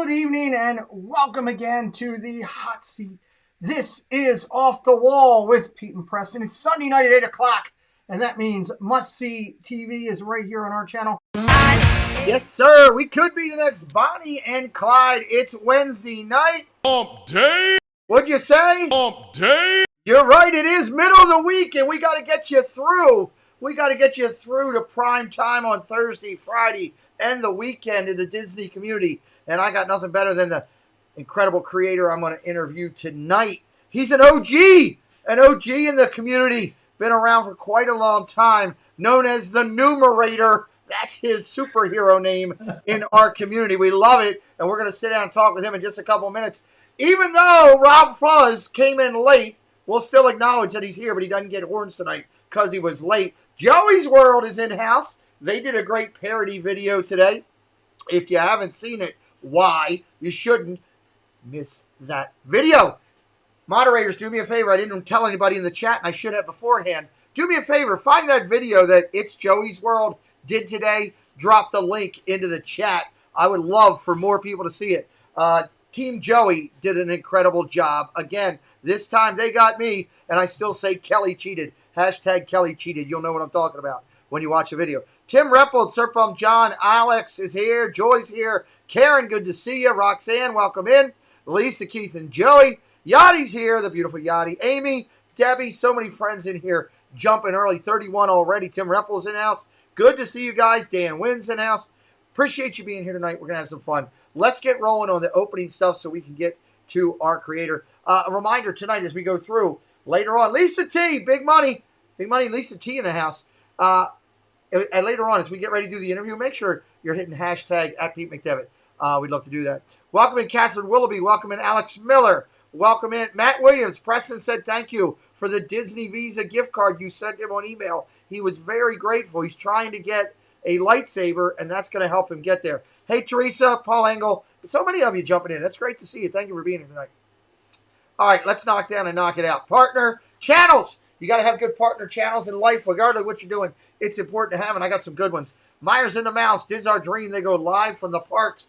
Good evening and welcome again to the Hot Seat. This is Off the Wall with Pete and Preston. It's Sunday night at 8 o'clock, and that means Must See TV is right here on our channel. Yes, sir. We could be the next Bonnie and Clyde. It's Wednesday night. Hump day. What'd you say? Hump day. You're right. It is middle of the week, and we got to get you through. We got to get you through to prime time on Thursday, Friday, and the weekend in the Disney community. And I got nothing better than the incredible creator I'm going to interview tonight. He's an OG in the community. Been around for quite a long time, known as the Numerator. That's his superhero name in our community. We love it, and we're going to sit down and talk with him in just a couple minutes. Even though Rob Fuzz came in late, we'll still acknowledge that he's here, but he doesn't get horns tonight because he was late. Joey's World is in-house. They did a great parody video today. If you haven't seen it, why? You shouldn't miss that video. Moderators, do me a favor. I didn't tell anybody in the chat, and I should have beforehand. Do me a favor. Find that video that It's Joey's World did today. Drop the link into the chat. I would love for more people to see it. Team Joey did an incredible job. Again, this time they got me, and I still say Kelly cheated. Hashtag Kelly cheated. You'll know what I'm talking about when you watch the video. Tim Reppold, Sir Pump John, Alex is here. Joy's here. Karen, good to see you. Roxanne, welcome in. Lisa, Keith, and Joey. Yachty's here, the beautiful Yachty. Amy, Debbie, so many friends in here jumping early. 31 already. Tim Reppold's in house. Good to see you guys. Dan Wynn's in house. Appreciate you being here tonight. We're going to have some fun. Let's get rolling on the opening stuff so we can get to our creator. A reminder tonight as we go through later on. Lisa T, big money, Lisa T in the house. And later on, as we get ready to do the interview, make sure you're hitting hashtag at Pete McDevitt. We'd love to do that. Welcome in Catherine Willoughby. Welcome in Alex Miller. Welcome in Matt Williams. Preston said thank you for the Disney Visa gift card you sent him on email. He was very grateful. He's trying to get a lightsaber, and that's going to help him get there. Hey, Teresa, Paul Engel. So many of you jumping in. That's great to see you. Thank you for being here tonight. All right, let's knock down and knock it out. Partner channels. You got to have good partner channels in life, regardless of what you're doing. It's important to have, and I got some good ones. Myers and the Mouse, Diz Our Dream. They go live from the parks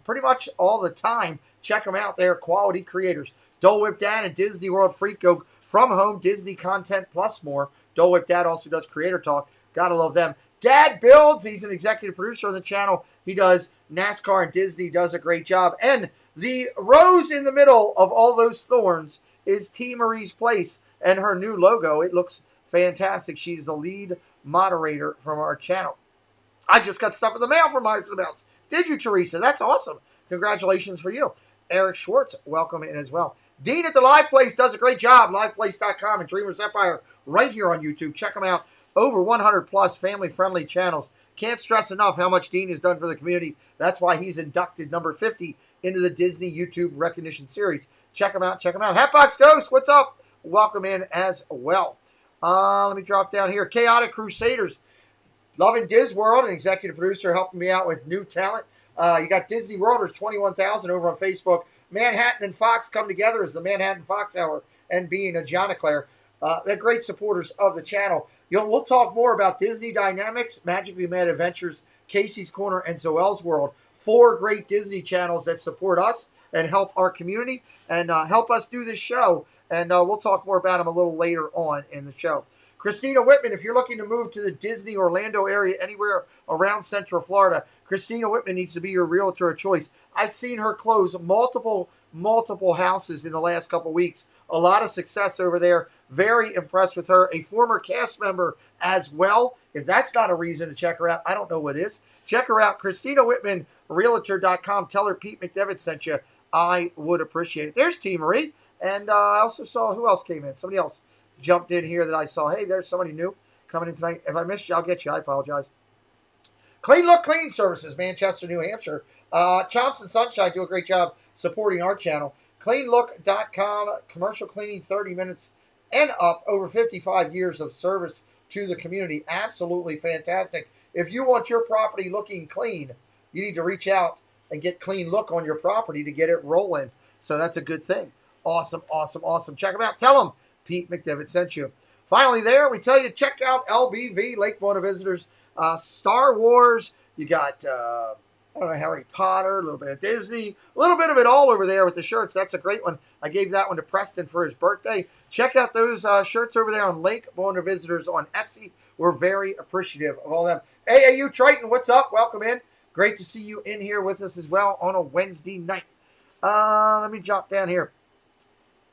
pretty much all the time. Check them out. They're quality creators. Dole Whip Dad and Disney World Freak go from home Disney content plus more. Dole Whip Dad also does Creator Talk. Gotta love them. Dad Builds. He's an executive producer on the channel. He does NASCAR and Disney. Does a great job. And the rose in the middle of all those thorns is T. Marie's Place and her new logo. It looks fantastic. She's the lead moderator from our channel. I just got stuff in the mail from Myers and the Mouse. Did you, Teresa? That's awesome. Congratulations for you. Eric Schwartz, welcome in as well. Dean at the Live Place does a great job. LivePlace.com and Dreamers Empire right here on YouTube. Check them out. Over 100 plus family-friendly channels. Can't stress enough how much Dean has done for the community. That's why he's inducted number 50 into the Disney YouTube Recognition Series. Check them out. Check them out. Hatbox Ghost, what's up? Welcome in as well. Let me drop down here. Chaotic Crusaders. Loving Diz World, an executive producer helping me out with new talent. You got Disney Worlders, 21,000 over on Facebook. Manhattan and Fox come together as the Manhattan Fox Hour and being a John Eclair. They're great supporters of the channel. We'll talk more about Disney Dynamics, Magically Mad Adventures, Casey's Corner, and Zoel's World. 4 great Disney channels that support us and help our community and help us do this show. And we'll talk more about them a little later on in the show. Christina Whitman, if you're looking to move to the Disney Orlando area, anywhere around Central Florida, Christina Whitman needs to be your realtor of choice. I've seen her close multiple houses in the last couple weeks. A lot of success over there. Very impressed with her. A former cast member as well. If that's not a reason to check her out, I don't know what is. Check her out, Christina Whitman, Realtor.com. Tell her Pete McDevitt sent you. I would appreciate it. There's T. Marie. And I also saw, who else came in? Somebody else jumped in here that I saw. Hey, there's somebody new coming in tonight. If I missed you, I'll get you. I apologize. Clean Look Cleaning Services, Manchester, New Hampshire. Chomps and Sunshine do a great job supporting our channel. CleanLook.com, commercial cleaning, 30 minutes and up, over 55 years of service to the community. Absolutely fantastic. If you want your property looking clean, you need to reach out and get Clean Look on your property to get it rolling. So that's a good thing. Awesome, awesome, awesome. Check them out. Tell them Pete McDevitt sent you. Finally there, we tell you, check out LBV, Lake Buena Visitors, Star Wars. You got I don't know, Harry Potter, a little bit of Disney, a little bit of it all over there with the shirts. That's a great one. I gave that one to Preston for his birthday. Check out those shirts over there on Lake Boner Visitors on Etsy. We're very appreciative of all of them. AAU Triton, what's up? Welcome in. Great to see you in here with us as well on a Wednesday night. Let me jump down here.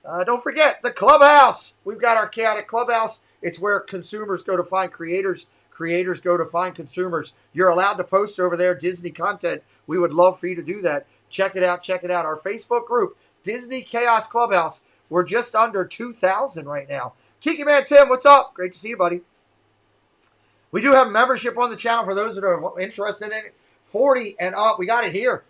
Don't forget the Clubhouse. We've got our Chaotic Clubhouse. It's where consumers go to find creators. Creators go to find consumers. You're allowed to post over there Disney content. We would love for you to do that. Check it out. Check it out. Our Facebook group, Disney Chaos Clubhouse. We're just under 2,000 right now. Tiki Man Tim, what's up? Great to see you, buddy. We do have membership on the channel for those that are interested in it. 40 and up. We got it here.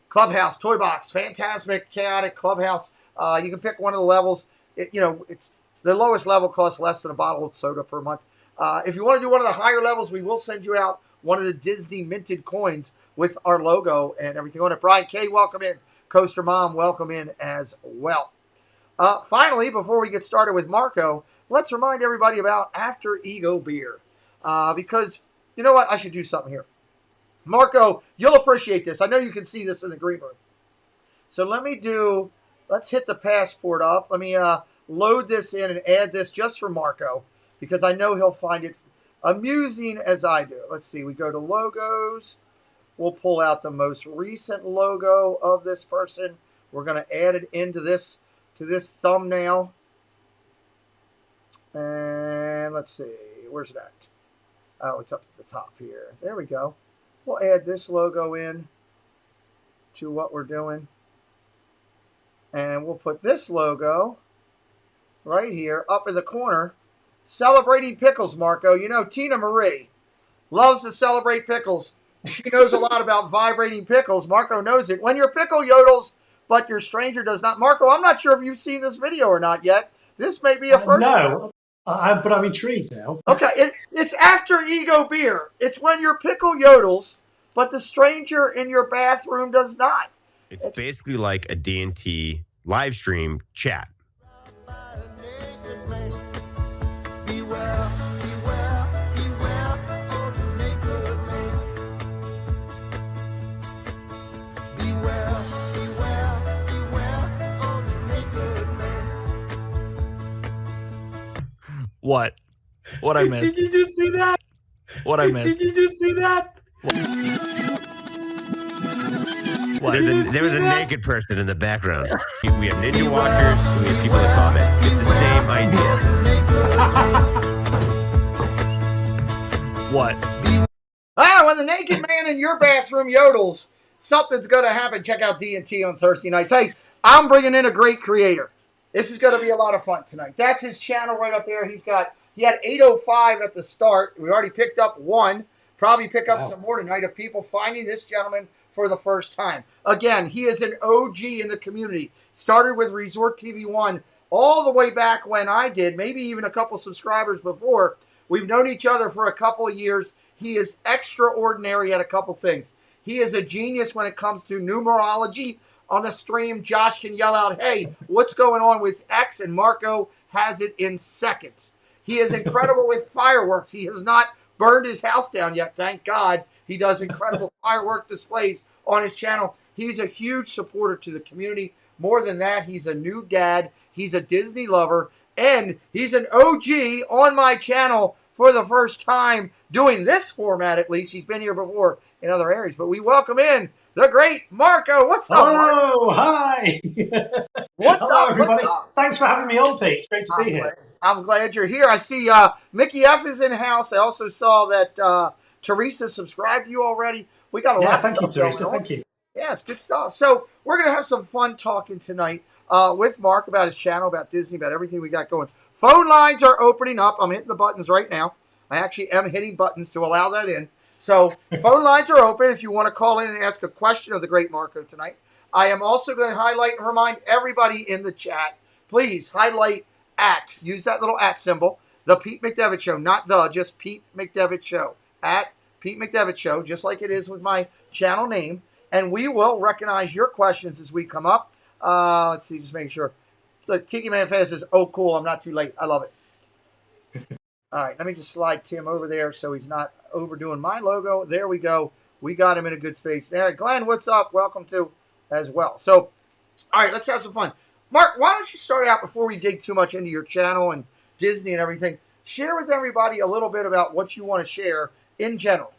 Clubhouse, Toy Box, Fantasmic, Chaotic Clubhouse. You can pick one of the levels. It's the lowest level costs less than a bottle of soda per month. If you want to do one of the higher levels, we will send you out one of the Disney minted coins with our logo and everything on it. Brian K, welcome in. Coaster Mom, welcome in as well. Finally, before we get started with Marko, let's remind everybody about After Ego Beer. Because, you know what? I should do something here. Marko, you'll appreciate this. I know you can see this in the green room. So let's hit the passport up. Let me load this in and add this just for Marko, because I know he'll find it amusing as I do. Let's see. We go to logos. We'll pull out the most recent logo of this person. We're going to add it into this thumbnail. And let's see. Where's that? Oh, it's up at the top here. There we go. We'll add this logo in to what we're doing. And we'll put this logo right here up in the corner. Celebrating pickles, Marko. You know, Tina Marie loves to celebrate pickles. She knows a lot about vibrating pickles. Marko knows it. When your pickle yodels, but your stranger does not. Marko, I'm not sure if you've seen this video or not yet. This may be a first. No, but I'm intrigued now. Okay, it's After Ego Beer. It's when your pickle yodels, but the stranger in your bathroom does not. It's basically like a D&T live stream chat. What? What I missed? Did you just see that? What I missed? Did you just see that? What? There was a naked person in the background. We have ninja watchers. We have people that comment. It's the same idea. What? When the naked man in your bathroom yodels, something's going to happen. Check out D&T on Thursday nights. Hey, I'm bringing in a great creator. This is going to be a lot of fun tonight. That's his channel right up there. He had 805 at the start. We already picked up one. Probably pick up some more tonight of people finding this gentleman for the first time. Again, he is an OG in the community. Started with Resort TV 1 all the way back when I did, maybe even a couple subscribers before. We've known each other for a couple of years. He is extraordinary at a couple things. He is a genius when it comes to numerology. On the stream, Josh can yell out, hey, what's going on with X? And Marko has it in seconds. He is incredible with fireworks. He has not burned his house down yet, thank God. He does incredible firework displays on his channel. He's a huge supporter to the community. More than that, he's a new dad. He's a Disney lover. And he's an OG on my channel for the first time doing this format, at least. He's been here before in other areas. But we welcome in the great Marko. What's up, Marko? Hi. Hello, everybody. What's up? Thanks for having me on, Pete. It's great to be here. I'm glad you're here. I see Mickey F is in house. I also saw that Teresa subscribed to you already. We got a lot of Thank you, stuff Teresa. going on. Thank you. Yeah, it's good stuff. So we're going to have some fun talking tonight with Mark about his channel, about Disney, about everything we got going. Phone lines are opening up. I'm hitting the buttons right now. I actually am hitting buttons to allow that in. So phone lines are open if you want to call in and ask a question of the great Marko tonight. I am also going to highlight and remind everybody in the chat, please highlight @ use that little @ symbol, the Pete McDevitt Show, not just Pete McDevitt Show, @ Pete McDevitt Show, just like it is with my channel name, and we will recognize your questions as we come up. Let's see, just making sure. Look, Tiki Man Fast says, oh, cool, I'm not too late. I love it. All right, let me just slide Tim over there so he's not overdoing my logo. There we go. we got him in a good space there. Glenn, what's up? Welcome to as well. So, all right, let's have some fun. Mark, why don't you start out before we dig too much into your channel and Disney and everything? Share with everybody a little bit about what you want to share in general.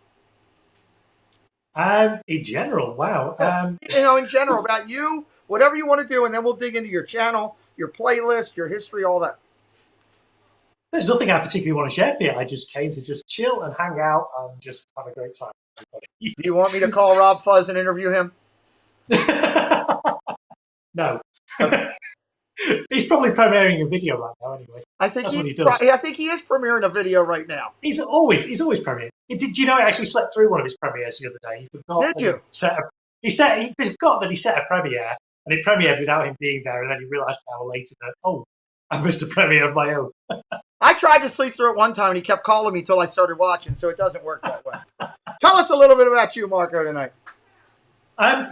In general, wow. In general, about you, whatever you want to do, and then we'll dig into your channel, your playlist, your history, all that. There's nothing I particularly want to share here. I just came to just chill and hang out and just have a great time. Do you want me to call Rob Fuzz and interview him? No. He's probably premiering a video right now anyway. I think That's what he does. I think he is premiering a video right now. He's always premiering. Did you know he actually slept through one of his premieres the other day? He forgot. Did you? He forgot that he set a premiere, and it premiered without him being there, and then he realised an hour later that I missed a premiere of my own. I tried to sleep through it one time, and he kept calling me until I started watching, so it doesn't work that way. Tell us a little bit about you, Marko, tonight.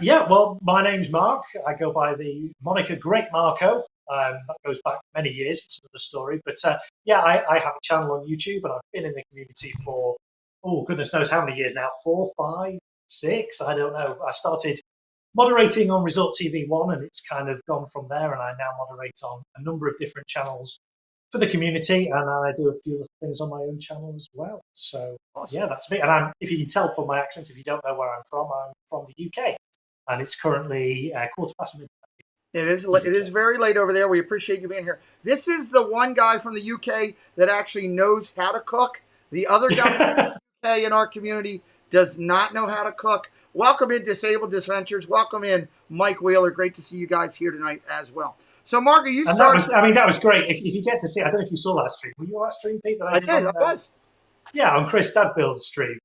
Yeah, well, my name's Mark. I go by the moniker Great Marko. That goes back many years. It's another story. But yeah, I have a channel on YouTube, and I've been in the community for, goodness knows how many years now. 4, 5, 6, I don't know. I started moderating on Resort TV 1, and it's kind of gone from there, and I now moderate on a number of different channels for the community, and I do a few other things on my own channel as well. So awesome. Yeah, that's me. And if you can tell from my accent, if you don't know where I'm from the UK, and it's currently 1:15 midnight. It is very late over there. We appreciate you being here. This is the one guy from the UK that actually knows how to cook. The other guy from the UK in our community does not know how to cook. Welcome in, Disabled Disventures. Welcome in, Mike Wheeler. Great to see you guys here tonight as well. So, Marko, you started. That was great. If you get to see, I don't know if you saw that stream. Were you on that stream, Pete? I did. I was. Yeah, on Chris Stadbill's stream,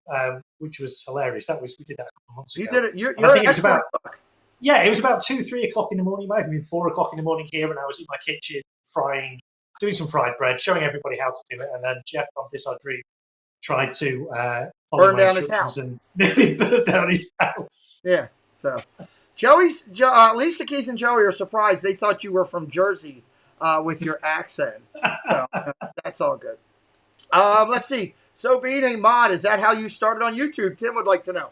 which was hilarious. We did that a couple of months ago. You did it. You're an excellent cook. Yeah, it was about 2, 3 o'clock in the morning. It might have been 4 o'clock in the morning here, and I was in my kitchen doing some fried bread, showing everybody how to do it. And then Jeff from This Our Dream tried to burn down his house and nearly burn down his house. Yeah. So, Lisa, Keith, and Joey are surprised. They thought you were from Jersey with your accent. So, that's all good. Let's see. So, being a mod, is that how you started on YouTube? Tim would like to know.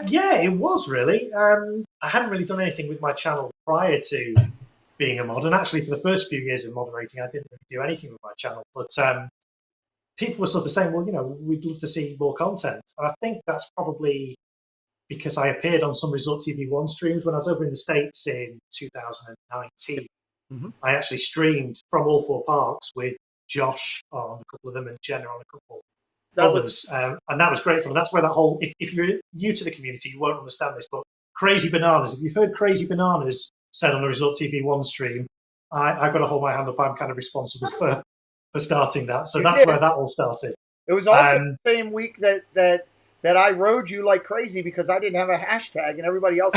Yeah, it was really. I hadn't really done anything with my channel prior to being a mod, and actually for the first few years of moderating, I didn't really do anything with my channel. But people were sort of saying, well, we'd love to see more content. And I think that's probably because I appeared on some Resort TV 1 streams when I was over in the States in 2019. Mm-hmm. I actually streamed from all 4 parks with Josh on a couple of them and Jenna on a couple. Others, and that was great fun. That's where that whole, if you're new to the community, you won't understand this, but Crazy Bananas, if you've heard Crazy Bananas said on a Resort TV 1 stream, I've got to hold my hand up. I'm kind of responsible for starting that. So that's where that all started. It was also the same week that I rode you like crazy because I didn't have a hashtag and everybody else.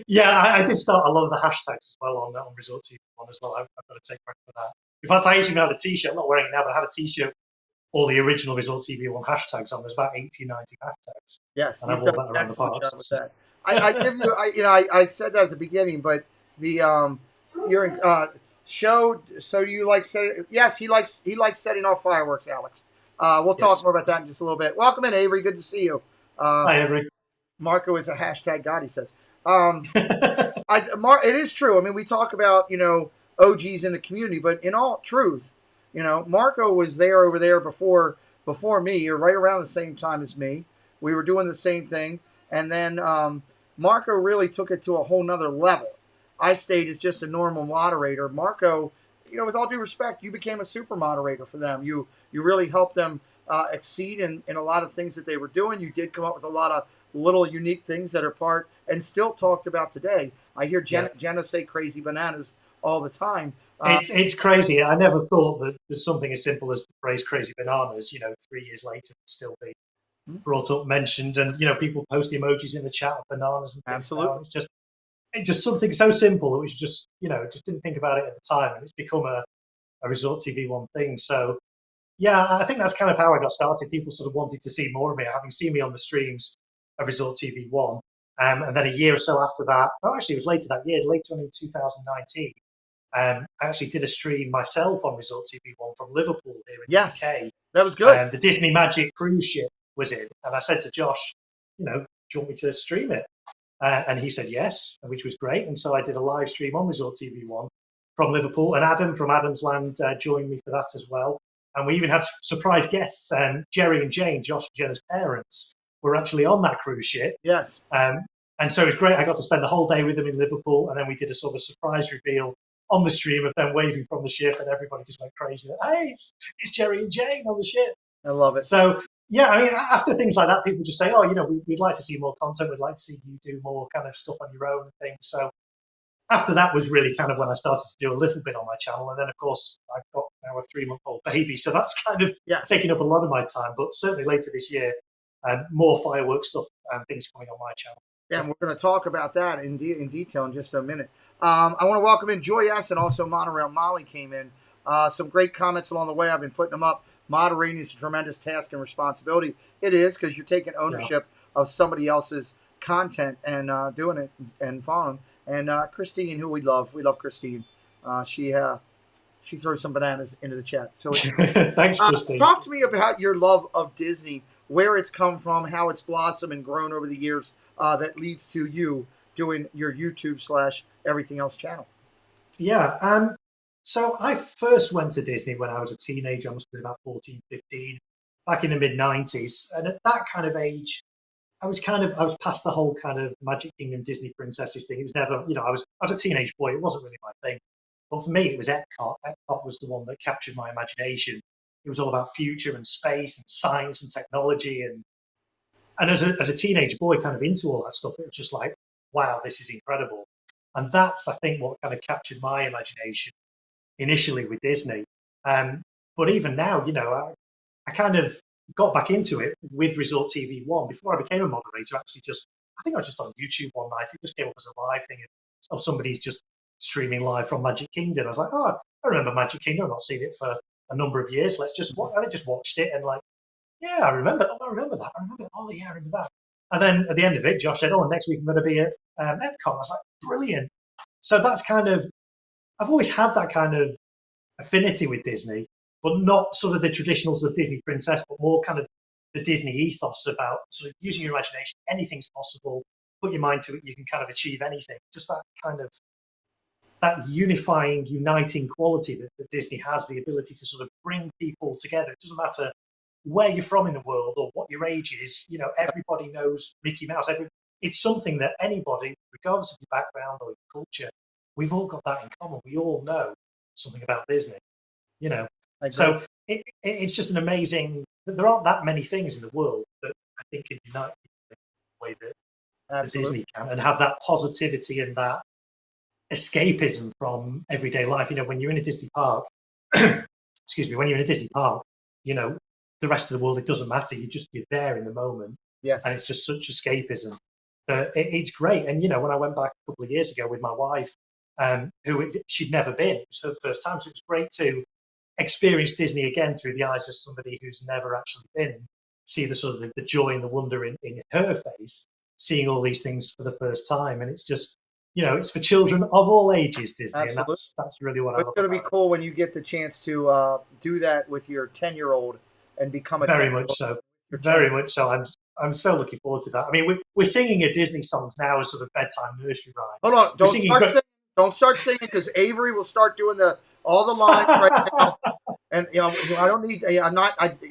Yeah, I did start a lot of the hashtags as well on Resort TV 1 as well. I've got to take credit for that. In fact, I actually had a T-shirt. I'm not wearing it now, but I had a T-shirt, all the original Resort TV 1 hashtags on. There's about 80, 90 hashtags. Yes, and I've wore that around the parks. I give you, I said that at the beginning, but the you're in show. So you like set? Yes, he likes setting off fireworks, Alex. We'll talk more about that in just a little bit. Welcome in, Avery. Good to see you. Hi, Avery. Marko is a hashtag god, he says. It is true. I mean, we talk about OGs in the community, but in all truth, Marko was over there before me, or right around the same time as me. We were doing the same thing, and then Marko really took it to a whole nother level. I stayed as just a normal moderator. Marko, with all due respect, you became a super moderator for them. You really helped them exceed in a lot of things that they were doing. You did come up with a lot of little unique things that are part and still talked about today. I hear Jenna say Crazy Bananas all the time. It's crazy. I never thought that there's something as simple as the phrase Crazy Bananas, 3 years later, would still be brought up, mentioned, and people post emojis in the chat of bananas and things. Absolutely. It's just something so simple that we just didn't think about it at the time, and it's become a Resort TV 1 thing. So yeah, I think that's kind of how I got started. People sort of wanted to see more of me, having seen me on the streams of Resort TV 1. And then a year or so after that, actually it was later that year, later on in 2019, I actually did a stream myself on Resort TV 1 from Liverpool here in the UK. That was good. The Disney Magic cruise ship was in, and I said to Josh, do you want me to stream it? And he said yes, which was great. And so I did a live stream on Resort TV 1 from Liverpool, and Adam from Adam's Land joined me for that as well. And we even had surprise guests. Jerry and Jane, Josh and Jenna's parents, were actually on that cruise ship. Yes. And so it was great. I got to spend the whole day with them in Liverpool, and then we did a sort of surprise reveal on the stream of them waving from the ship, and everybody just went crazy. Hey, it's Jerry and Jane on the ship. I love it. So, yeah, I mean, after things like that, people just say, oh, we'd like to see more content. We'd like to see you do more kind of stuff on your own and things. So after that was really kind of when I started to do a little bit on my channel. And then, of course, I've got now a 3-month-old baby. So that's kind of taking up a lot of my time. But certainly later this year, more fireworks stuff and things coming on my channel. Yeah, and we're going to talk about that in detail in just a minute. I want to welcome in Joy S. and also Monorail Molly came in. Some great comments along the way. I've been putting them up. Moderating is a tremendous task and responsibility. It is, because you're taking ownership of somebody else's content and doing it and following. And Christine, who we love Christine. She throws some bananas into the chat. So thanks, Christine. Talk to me about your love of Disney, where it's come from, how it's blossomed and grown over the years that leads to you doing your YouTube / everything else channel. Yeah. So I first went to Disney when I was a teenager. I must have been about 14, 15, back in the mid-90s. And at that kind of age, I was past the whole kind of Magic Kingdom Disney princesses thing. It was never, I was a teenage boy. It wasn't really my thing. But for me, it was Epcot. Epcot was the one that captured my imagination. It was all about future and space and science and technology. And as a teenage boy kind of into all that stuff, it was just like, wow, this is incredible. And that's, I think, what kind of captured my imagination initially with Disney. But even now, I kind of got back into it with Resort TV 1 before I became a moderator. Actually, I think I was just on YouTube one night. It just came up as a live thing. So somebody's just streaming live from Magic Kingdom. I was like, oh, I remember Magic Kingdom. I've not seen it for a number of years. Let's just watch. And I just watched it and like, yeah, I remember. Oh, I remember that. I remember. Oh, yeah, I remember that. And then at the end of it, Josh said, oh, next week I'm going to be at Epcot. I was like, brilliant. So that's kind of, I've always had that kind of affinity with Disney, but not sort of the traditional sort of Disney princess, but more kind of the Disney ethos about sort of using your imagination. Anything's possible. Put your mind to it. You can kind of achieve anything. Just that kind of, that unifying, uniting quality that Disney has, the ability to sort of bring people together. It doesn't matter where you're from in the world or what your age is. Everybody knows Mickey Mouse. It's something that anybody, regardless of your background or your culture, we've all got that in common. We all know something about Disney, So it's just an amazing. There aren't that many things in the world that I think can unite people in the way that Disney can, and have that positivity and that escapism from everyday life. When you're in a Disney park, excuse me, when you're in a Disney park, the rest of the world, it doesn't matter. You're there in the moment. Yes. And it's just such escapism that it's great. And, when I went back a couple of years ago with my wife, she'd never been, it was her first time. So it was great to experience Disney again through the eyes of somebody who's never actually been, see the sort of the joy and the wonder in her face, seeing all these things for the first time. And it's just, it's for children of all ages, Disney. Absolutely. And that's really what I love. It's going to be cool when you get the chance to do that with your 10-year-old and become a very much so. Very much so. I'm so looking forward to that. I mean, we're singing a Disney songs now as sort of bedtime nursery rhymes. Hold on, don't start singing because Avery will start doing all the lines right now. And I don't need.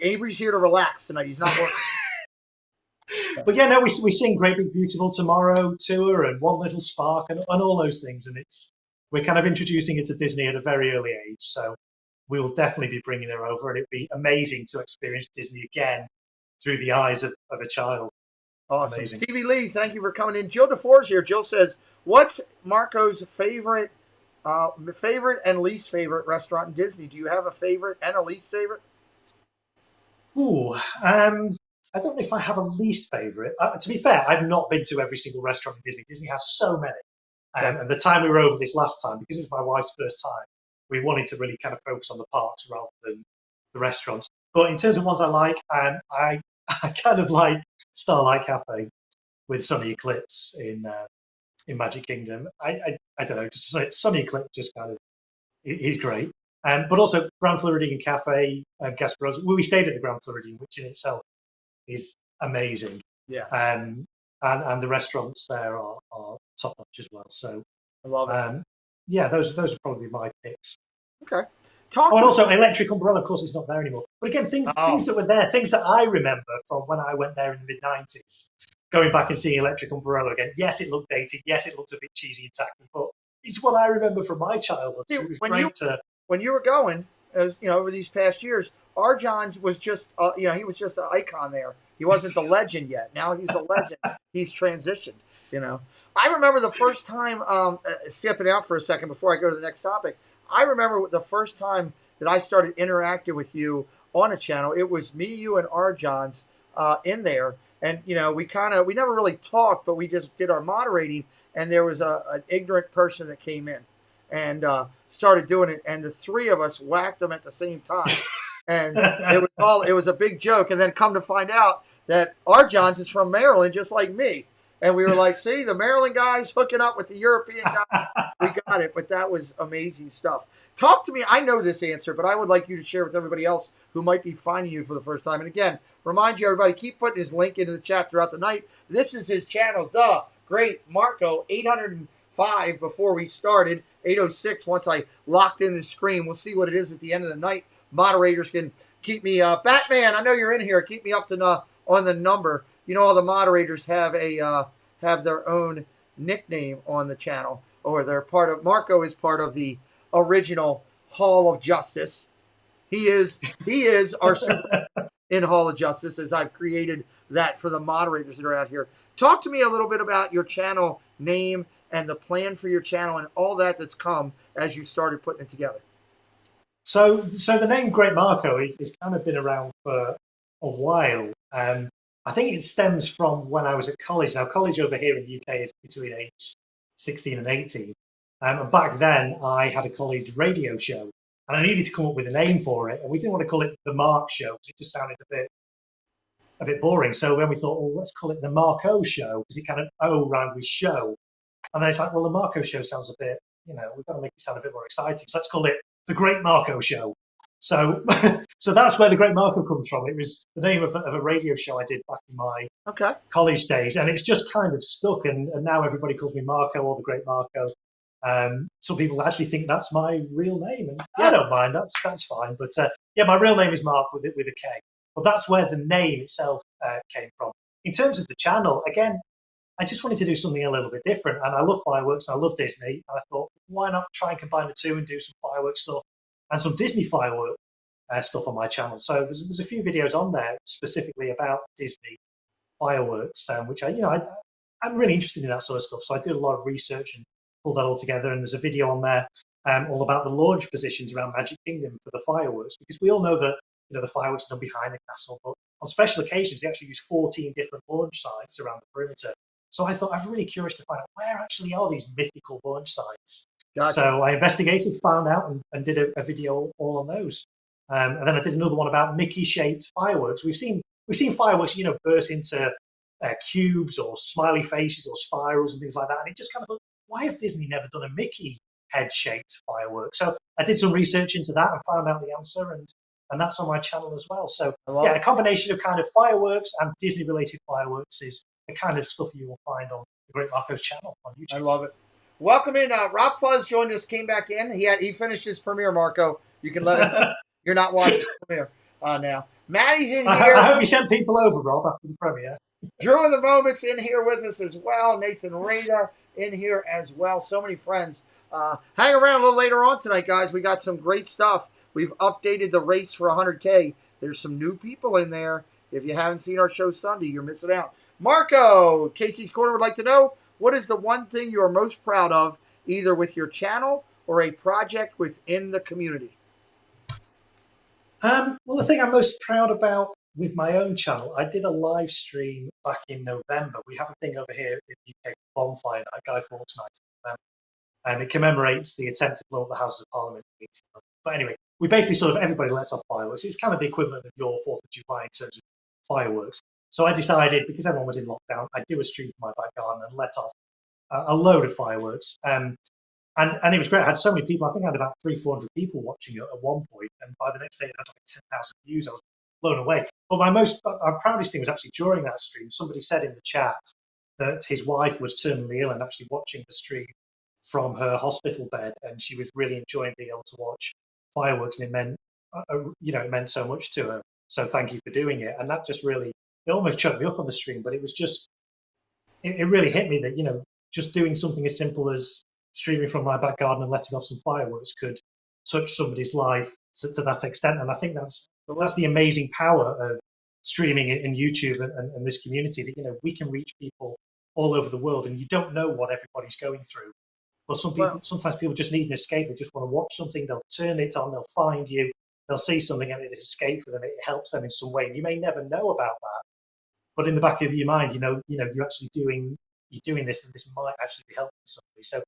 Avery's here to relax tonight. He's not working. But yeah, no, we sing Great Big Beautiful Tomorrow Tour and One Little Spark and all those things, and we're kind of introducing it to Disney at a very early age. So we will definitely be bringing her over, and it'd be amazing to experience Disney again through the eyes of a child. Awesome. Amazing. Stevie Lee, thank you for coming in. Jill DeFore's here. Jill says, what's Marko's favorite and least favorite restaurant in Disney? Do you have a favorite and a least favorite? Ooh, I don't know if I have a least favorite. To be fair, I've not been to every single restaurant in Disney. Disney has so many. And the time we were over this last time, because it was my wife's first time, we wanted to really kind of focus on the parks rather than the restaurants. But in terms of ones I like, I kind of like Starlight Cafe with Sunny Eclipse in Magic Kingdom. I don't know, just Sunny Eclipse just kind of, he's great. But also Grand Floridian Cafe, Gasparo's. We stayed at the Grand Floridian, which in itself is amazing. Yes. And the restaurants there are top notch as well. So I love it. yeah, those are probably my picks. Okay. And also Electric Umbrella, of course, it's not there anymore. But again, things that were there, things that I remember from when I went there in the mid-90s, going back and seeing Electric Umbrella again. Yes, it looked dated. Yes, it looked a bit cheesy and tacky, but it's what I remember from my childhood. So it was great when you were going, as you know, over these past years, R. Johns was just, he was just an icon there. He wasn't the legend yet. Now he's the legend. He's transitioned. I remember the first time, stepping out for a second before I go to the next topic. I remember the first time that I started interacting with you on a channel. It was me, you, and R. Johns in there, and we never really talked, but we just did our moderating. And there was an ignorant person that came in and started doing it, and the three of us whacked them at the same time, and it was a big joke. And then come to find out that R. Johns is from Maryland, just like me. And we were like, see, the Maryland guys hooking up with the European guys. We got it. But that was amazing stuff. Talk to me. I know this answer, but I would like you to share with everybody else who might be finding you for the first time. And again, remind you, everybody, keep putting his link into the chat throughout the night. This is his channel, The Great Marko, 805 before we started, 806 once I locked in the screen. We'll see what it is at the end of the night. Moderators can keep me, Batman, I know you're in here. Keep me up to on the number. All the moderators have have their own nickname on the channel, or they're part of. Marko is part of the original Hall of Justice. He is our super in Hall of Justice, as I've created that for the moderators that are out here. Talk to me a little bit about your channel name and the plan for your channel and all that's come as you started putting it together. So the name Great Marko is kind of been around for a while. I think it stems from when I was at college. Now, college over here in the UK is between age 16 and 18. And back then, I had a college radio show, and I needed to come up with a name for it. And we didn't want to call it The Mark Show because it just sounded a bit boring. So then we thought, well, let's call it The Marko Show because it kind of rhymed with show. And then it's like, well, The Marko Show sounds a bit, we've got to make it sound a bit more exciting. So let's call it The Great Marko Show. So so that's where The Great Marko comes from. It was the name of a radio show I did back in my college days. And it's just kind of stuck. And now everybody calls me Marko or The Great Marko. Some people actually think that's my real name. And I don't mind. That's fine. But my real name is Mark with a K. But that's where the name itself came from. In terms of the channel, again, I just wanted to do something a little bit different. And I love fireworks. And I love Disney. And I thought, why not try and combine the two and do some fireworks stuff and some Disney firework stuff on my channel. So there's a few videos on there specifically about Disney fireworks, which I'm really interested in that sort of stuff. So I did a lot of research and pulled that all together. And there's a video on there all about the launch positions around Magic Kingdom for the fireworks, because we all know that the fireworks are done behind the castle, but on special occasions they actually use 14 different launch sites around the perimeter. So I thought I was really curious to find out where actually are these mythical launch sites. Gotcha. So I investigated, found out, and did a video all on those. And then I did another one about Mickey-shaped fireworks. We've seen fireworks, burst into cubes or smiley faces or spirals and things like that. And it just kind of thought, why have Disney never done a Mickey head-shaped firework? So I did some research into that and found out the answer, and that's on my channel as well. So a combination of kind of fireworks and Disney-related fireworks is the kind of stuff you will find on the Great Marko's channel on YouTube. I love it. Welcome in. Rob Fuzz joined us, came back in. He finished his premiere, Marko. You can let him. You're not watching the premiere now. Maddie's in here. I hope you sent people over, Rob, after the premiere. Drew in the Moment's in here with us as well. Nathan Rada in here as well. So many friends. Hang around a little later on tonight, guys. We got some great stuff. We've updated the race for 100K. There's some new people in there. If you haven't seen our show Sunday, you're missing out. Marko, Casey's Corner would like to know, what is the one thing you are most proud of, either with your channel or a project within the community? Well, the thing I'm most proud about with my own channel, I did a live stream back in November. We have a thing over here in the UK, Bonfire Night, Guy Fawkes Night, and it commemorates the attempt to blow up the Houses of Parliament in 1800. But anyway, we basically sort of, everybody lets off fireworks. It's kind of the equivalent of your 4th of July in terms of fireworks. So I decided, because everyone was in lockdown, I'd do a stream from my back garden and let off a load of fireworks. And it was great. I had so many people. I think I had about 300-400 people watching it at one point, and by the next day, it had like 10,000 views. I was blown away. But our proudest thing was actually during that stream. Somebody said in the chat that his wife was terminally ill and actually watching the stream from her hospital bed, and she was really enjoying being able to watch fireworks, and it meant, it meant so much to her. So thank you for doing it. And that just really, it almost choked me up on the stream, but it was just, it really hit me that, just doing something as simple as streaming from my back garden and letting off some fireworks could touch somebody's life to that extent. And I think that's the amazing power of streaming and YouTube and this community, that, we can reach people all over the world, and you don't know what everybody's going through. But sometimes people just need an escape. They just want to watch something. They'll turn it on. They'll find you. They'll see something, and it escapes for them. It helps them in some way. And you may never know about that, but in the back of your mind, you're actually doing this, and this might actually be helping somebody. So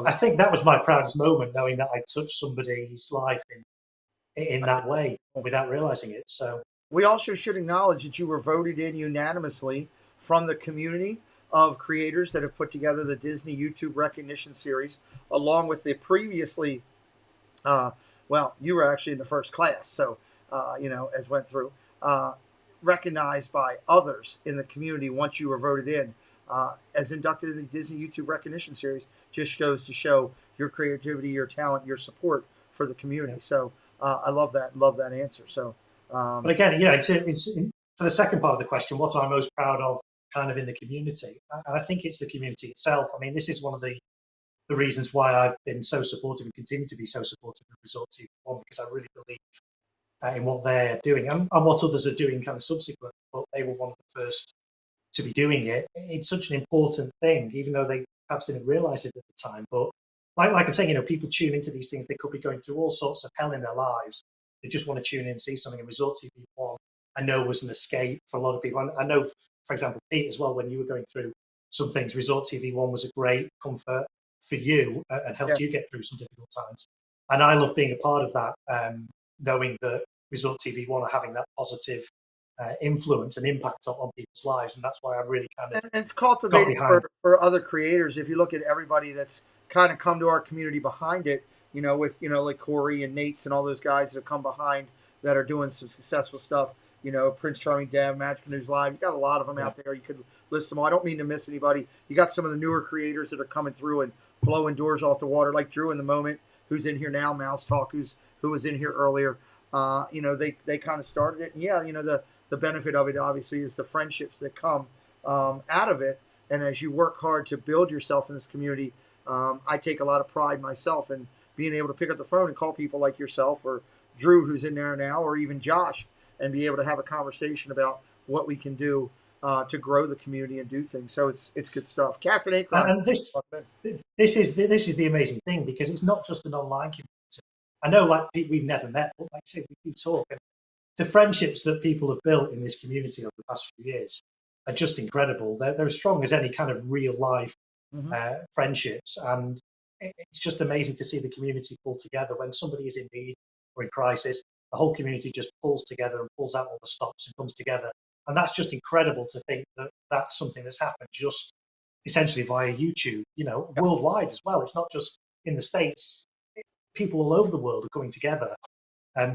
I think that was my proudest moment, knowing that I touched somebody's life in that way without realizing it. So we also should acknowledge that you were voted in unanimously from the community of creators that have put together the Disney YouTube Recognition Series, along with the previously, you were actually in the first class, so, as went through, recognized by others in the community once you were voted in, as inducted in the Disney YouTube Recognition Series. Just goes to show your creativity, your talent, your support for the community. So I love that answer. So, but again, it's for the second part of the question, what am I most proud of kind of in the community? And I think it's the community itself. I mean, this is one of the reasons why I've been so supportive and continue to be so supportive of Resort TV1, because I really believe in what they're doing and what others are doing kind of subsequent, but they were one of the first to be doing it. It's such an important thing, even though they perhaps didn't realize it at the time. But like I'm saying, people tune into these things. They could be going through all sorts of hell in their lives. They just want to tune in and see something. And Resort TV1, I know, was an escape for a lot of people. And I know, for example, Pete, as well, when you were going through some things, Resort TV1 was a great comfort for you and helped you get through some difficult times. And I love being a part of that, knowing that Resort TV1 are having that positive influence and impact on people's lives. And that's why I really kind of and it's cultivated for other creators. If you look at everybody that's kind of come to our community behind it, with, like Corey and Nate's and all those guys that have come behind that are doing some successful stuff, Prince Charming Dev, Magic News Live. You got a lot of them out there. You could list them all. I don't mean to miss anybody. You got some of the newer creators that are coming through and blowing doors off the water, like Drew in the moment, who's in here now, Mouse Talk, who was in here earlier. They kind of started it. And the benefit of it, obviously, is the friendships that come out of it. And as you work hard to build yourself in this community, I take a lot of pride myself in being able to pick up the phone and call people like yourself or Drew, who's in there now, or even Josh, and be able to have a conversation about what we can do to grow the community and do things. So it's good stuff. Captain Akron. And this is the amazing thing, because it's not just an online community. I know, like, we've never met, but like I say, we do talk. And the friendships that people have built in this community over the past few years are just incredible. They're as strong as any kind of real life friendships. And it's just amazing to see the community pull together when somebody is in need or in crisis. The whole community just pulls together and pulls out all the stops and comes together. And that's just incredible to think that that's something that's happened just essentially via YouTube, worldwide as well. It's not just in the States. People all over the world are coming together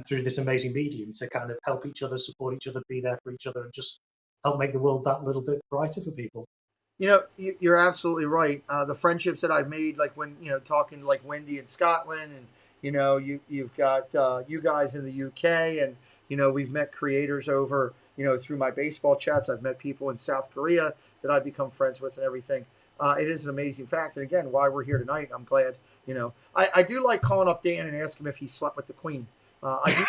through this amazing medium to kind of help each other, support each other, be there for each other, and just help make the world that little bit brighter for people. You're absolutely right. The friendships that I've made, like when, talking like Wendy in Scotland, and, you've got you guys in the UK, and, we've met creators over, through my baseball chats. I've met people in South Korea that I've become friends with and everything. It is an amazing fact. And again, why we're here tonight, I'm glad, I do like calling up Dan and ask him if he slept with the Queen. I do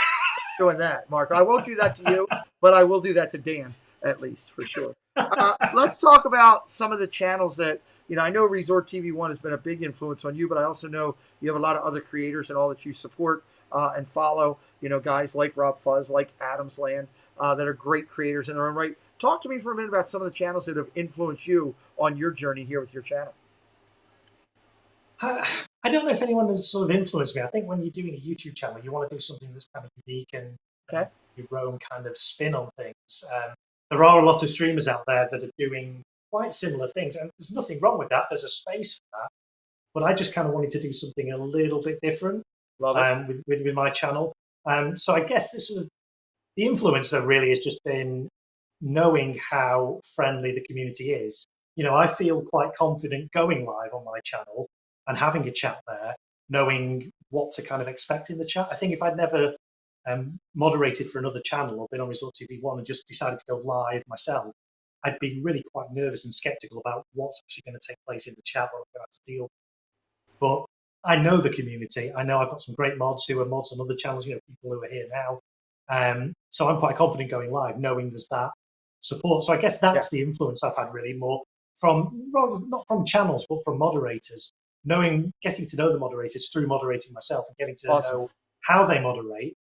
doing that, Mark. I won't do that to you, but I will do that to Dan, at least, for sure. Let's talk about some of the channels that, I know Resort TV1 has been a big influence on you, but I also know you have a lot of other creators and all that you support and follow, guys like Rob Fuzz, like Adam's Land, that are great creators in their own right. Talk to me for a minute about some of the channels that have influenced you on your journey here with your channel. I don't know if anyone has sort of influenced me. I think when you're doing a YouTube channel, you want to do something that's kind of unique and your own kind of spin on things. There are a lot of streamers out there that are doing quite similar things, and there's nothing wrong with that. There's a space for that. but I just kind of wanted to do something a little bit different Love it. with my channel. So I guess this sort of the influence though really has just been knowing how friendly the community is. You know, I feel quite confident going live on my channel and having a chat there, knowing what to kind of expect in the chat. I think if I'd never moderated for another channel or been on Resort TV1 and just decided to go live myself, I'd be really quite nervous and skeptical about what's actually going to take place in the chat, what I'm going to have to deal with. But I know the community. I know I've got some great mods who are mods on other channels, you know, people who are here now. So I'm quite confident going live, knowing there's that support. So I guess that's the influence I've had really more from, rather not from channels, but from moderators, getting to know the moderators through moderating myself and getting to know how they moderate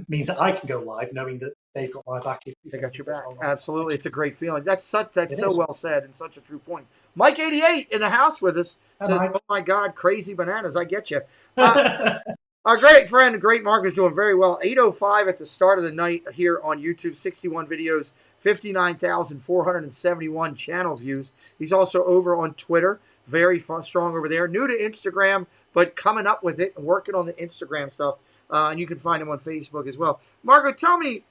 means that I can go live knowing that they've got my back. If they got your back. Absolutely. It's a great feeling. That's so well said and such a true point. Mike 88 in the house with us says, oh my God, crazy bananas. I get you. Our great friend, Great Marko, is doing very well. 8:05 at the start of the night here on YouTube. 61 videos, 59,471 channel views. He's also over on Twitter. Very strong over there. New to Instagram, but coming up with it and working on the Instagram stuff. And you can find him on Facebook as well. Marko, tell me,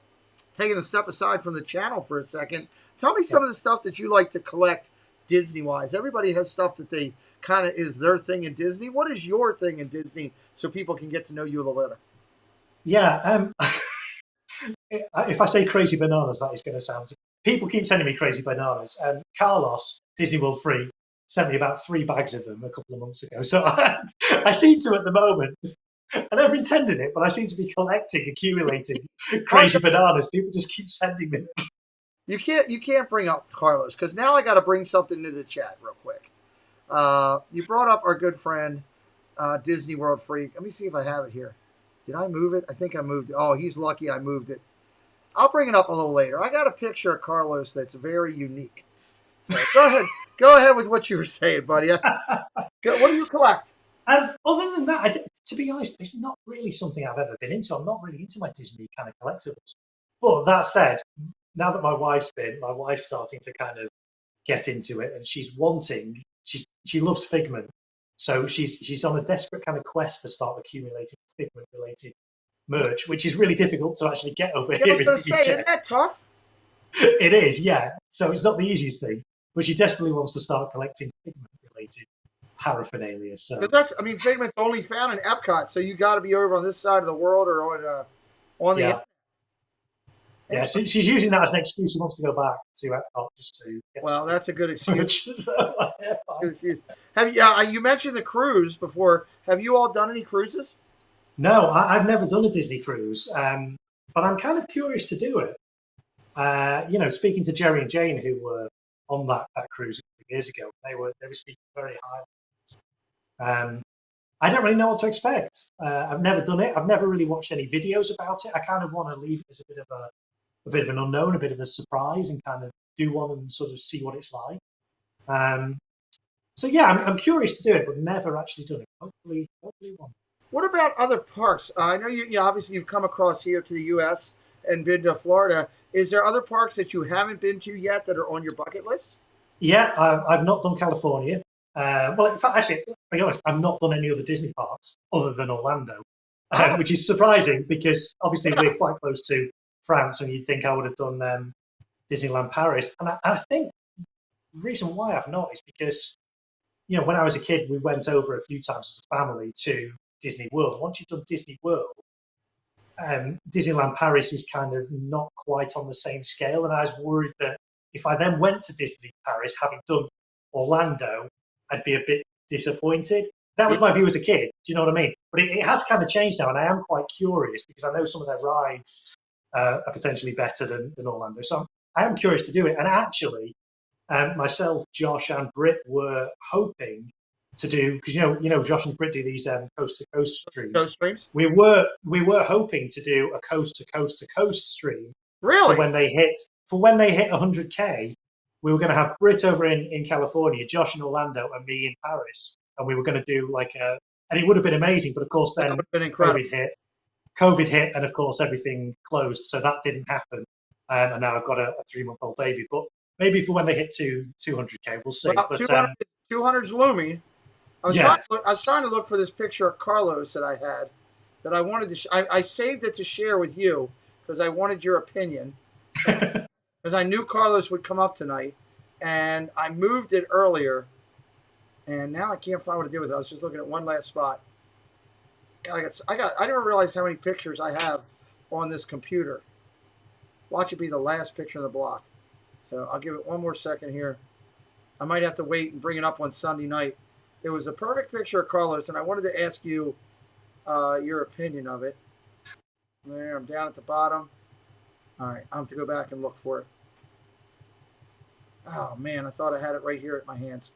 taking a step aside from the channel for a second, tell me some of the stuff that you like to collect Disney-wise. Everybody has stuff that they kind of is their thing in Disney. What is your thing in Disney so people can get to know you a little better? Yeah, if I say crazy bananas, that is going to sound... People keep sending me crazy bananas. Carlos, Disney World Free, sent me about 3 bags of them a couple of months ago. So I seem to, at the moment, I never intended it, but I seem to be accumulating crazy bananas. People just keep sending me them. You can't bring up Carlos, because now I got to bring something to the chat real quick. You brought up our good friend Disney World Freak. Let me see if I have it here. Did I move it? I think I moved it. Oh, he's lucky I moved it. I'll bring it up a little later. I got a picture of Carlos that's very unique. So go ahead. Go ahead with what you were saying, buddy. What do you collect? Other than that, to be honest, it's not really something I've ever been into. I'm not really into my Disney kind of collectibles. But that said, now that my wife's starting to kind of get into it, and she loves Figment. So she's on a desperate kind of quest to start accumulating Figment-related merch, which is really difficult to actually get over here. I was going to say, isn't that tough? It is, yeah. So it's not the easiest thing, but she desperately wants to start collecting Figment-related paraphernalia. So Figment's only found in Epcot, so you got to be over on this side of the world or on the. Yeah, so she's using that as an excuse. She wants to go back to Epcot just to get. Well, that's a good excuse. Good excuse. Have you mentioned the cruise before? Have you all done any cruises? No, I've never done a Disney cruise, but I'm kind of curious to do it. Speaking to Jerry and Jane, who were on that cruise a couple of years ago, they were speaking very highly. I don't really know what to expect. I've never done it. I've never really watched any videos about it. I kind of want to leave it as a bit of an unknown, a bit of a surprise, and kind of do one and sort of see what it's like. So yeah, I'm curious to do it, but never actually done it. Hopefully one. What about other parks? I know you obviously you've come across here to the U.S. and been to Florida. Is there other parks that you haven't been to yet that are on your bucket list? Yeah, I've not done California. Well, in fact, actually, to be honest, I've not done any other Disney parks other than Orlando, which is surprising because obviously we're quite close to France, and you'd think I would have done Disneyland Paris. And I think the reason why I've not is because, when I was a kid, we went over a few times as a family to Disney World. Once you've done Disney World, Disneyland Paris is kind of not quite on the same scale. And I was worried that if I then went to Disney Paris, having done Orlando, I'd be a bit disappointed. That was my view as a kid. Do you know what I mean? But it has kind of changed now, and I am quite curious because I know some of their rides are potentially better than Orlando. So I am curious to do it. And actually, myself, Josh, and Britt were hoping to do, because Josh and Britt do these coast to coast streams. Those streams. We were hoping to do a coast to coast stream. Really? For when they hit 100K, we were going to have Britt over in California, Josh in Orlando, and me in Paris, and we were going to do and it would have been amazing. But of course, then COVID hit, and of course everything closed, so that didn't happen. And now I've got a 3-month-old baby. But maybe for when they hit 200K, we'll see. Well, but 200's looming. I was, Yeah. trying to look, I was trying to look for this picture of Carlos that I had that I wanted to. I saved it to share with you because I wanted your opinion. Because I knew Carlos would come up tonight, and I moved it earlier, and now I can't find what to do with it. I was just looking at one last spot. God, I didn't realize how many pictures I have on this computer. Watch it be the last picture in the block. So I'll give it one more second here. I might have to wait and bring it up on Sunday night. It was a perfect picture of Carlos, and I wanted to ask you your opinion of it. There, I'm down at the bottom. All right, I have to go back and look for it. Oh, man, I thought I had it right here at my hands.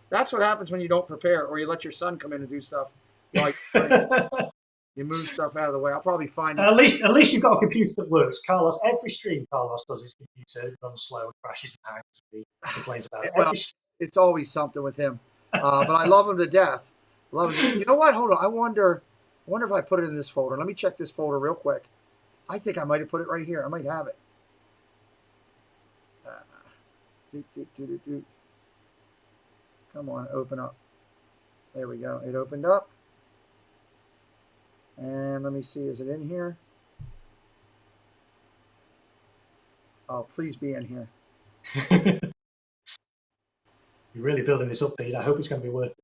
That's what happens when you don't prepare or you let your son come in and do stuff. You move stuff out of the way. I'll probably find it. At least you've got a computer that works. Carlos, every stream Carlos does his computer runs slow and crashes and hangs and he complains about it. Well, it's always something with him. But I love him to death. Love him. You know what? Hold on. I wonder if I put it in this folder. Let me check this folder real quick. I think I might have put it right here. I might have it. Come on, open up. There we go. It opened up. And let me see. Is it in here? Oh, please be in here. You're really building this up, Pete. I hope it's going to be worth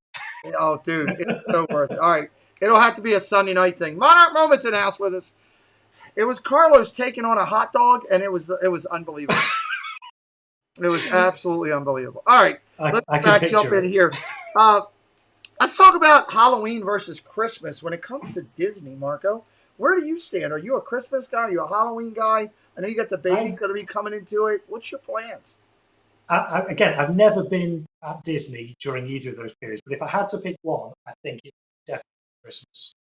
it. Oh, dude, it's so worth it. All right. It'll have to be a Sunday night thing. Monarch Moments in the house with us. It was Carlos taking on a hot dog, and it was unbelievable. It was absolutely unbelievable. All right. Let's jump in here. Let's talk about Halloween versus Christmas. When it comes to Disney, Marko, where do you stand? Are you a Christmas guy? Are you a Halloween guy? I know you got the baby going to be coming into it. What's your plans? Again, I've never been at Disney during either of those periods, but if I had to pick one, I think it's definitely Christmas.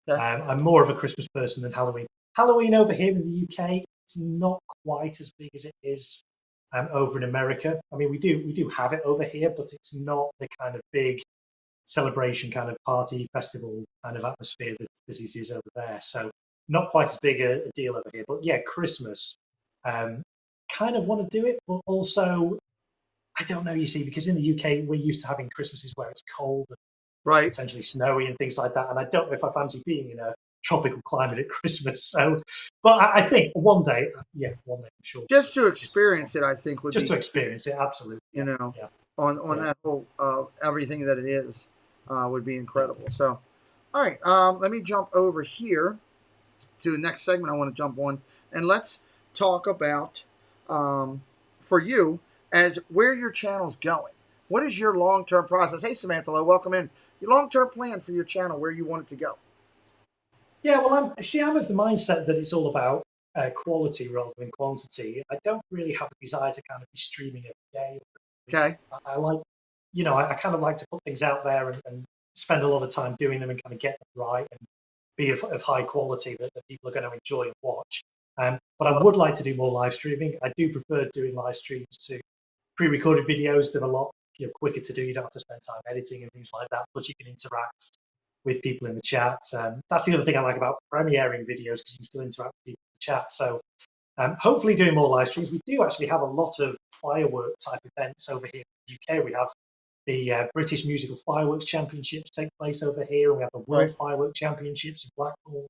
Okay. I'm more of a Christmas person than Halloween. Halloween over here in the UK, it's not quite as big as it is over in America. I mean, we do have it over here, but it's not the kind of big celebration kind of party festival kind of atmosphere that it is over there. So not quite as big a deal over here. But yeah, Christmas, kind of want to do it, but also I don't know, you see, because in the UK we're used to having Christmases where it's cold and right, potentially snowy and things like that, and I don't know if I fancy being in a tropical climate at Christmas. So, but I think one day I'm sure. Just to experience it, I think would just be, to experience it, absolutely. You know, on that whole everything that it is would be incredible. So, all right, let me jump over here to the next segment I want to jump on, and let's talk about for you as where your channel's going. What is your long-term process? Hey, Samantha, welcome in. Your long-term plan for your channel, where you want it to go. Yeah, well, I'm of the mindset that it's all about quality rather than quantity. I don't really have a desire to kind of be streaming every day. Okay. I like, I kind of like to put things out there and spend a lot of time doing them and kind of get them right and be of high quality that people are going to enjoy and watch. But I would like to do more live streaming. I do prefer doing live streams to pre-recorded videos. They're a lot quicker to do. You don't have to spend time editing and things like that. Plus, you can interact with people in the chat. That's the other thing I like about premiering videos, because you can still interact with people in the chat. So hopefully doing more live streams. We do actually have a lot of firework type events over here in the UK. We have the British Musical Fireworks Championships take place over here. We have the World Firework Championships in Blackpool.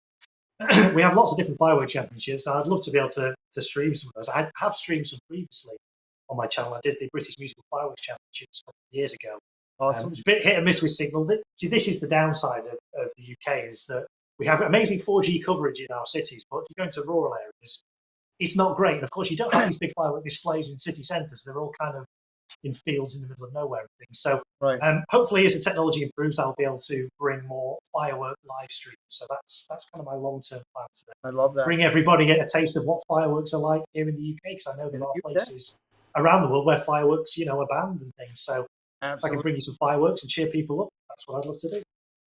We have lots of different firework championships. I'd love to be able to stream some of those. I have streamed some previously on my channel. I did the British Musical Fireworks Championships a couple of years ago. Awesome. It was a bit hit and miss with signal. See, this is the downside of the UK, is that we have amazing 4G coverage in our cities, but if you go into rural areas, it's not great. And of course, you don't have these big firework displays in city centres. They're all kind of in fields in the middle of nowhere and things. So hopefully, as the technology improves, I'll be able to bring more firework live streams. So that's kind of my long-term plan today. I love that. Bring everybody a taste of what fireworks are like here in the UK, because I know there are places around the world where fireworks, are banned and things. So if I can bring you some fireworks and cheer people up, that's what I'd love to do.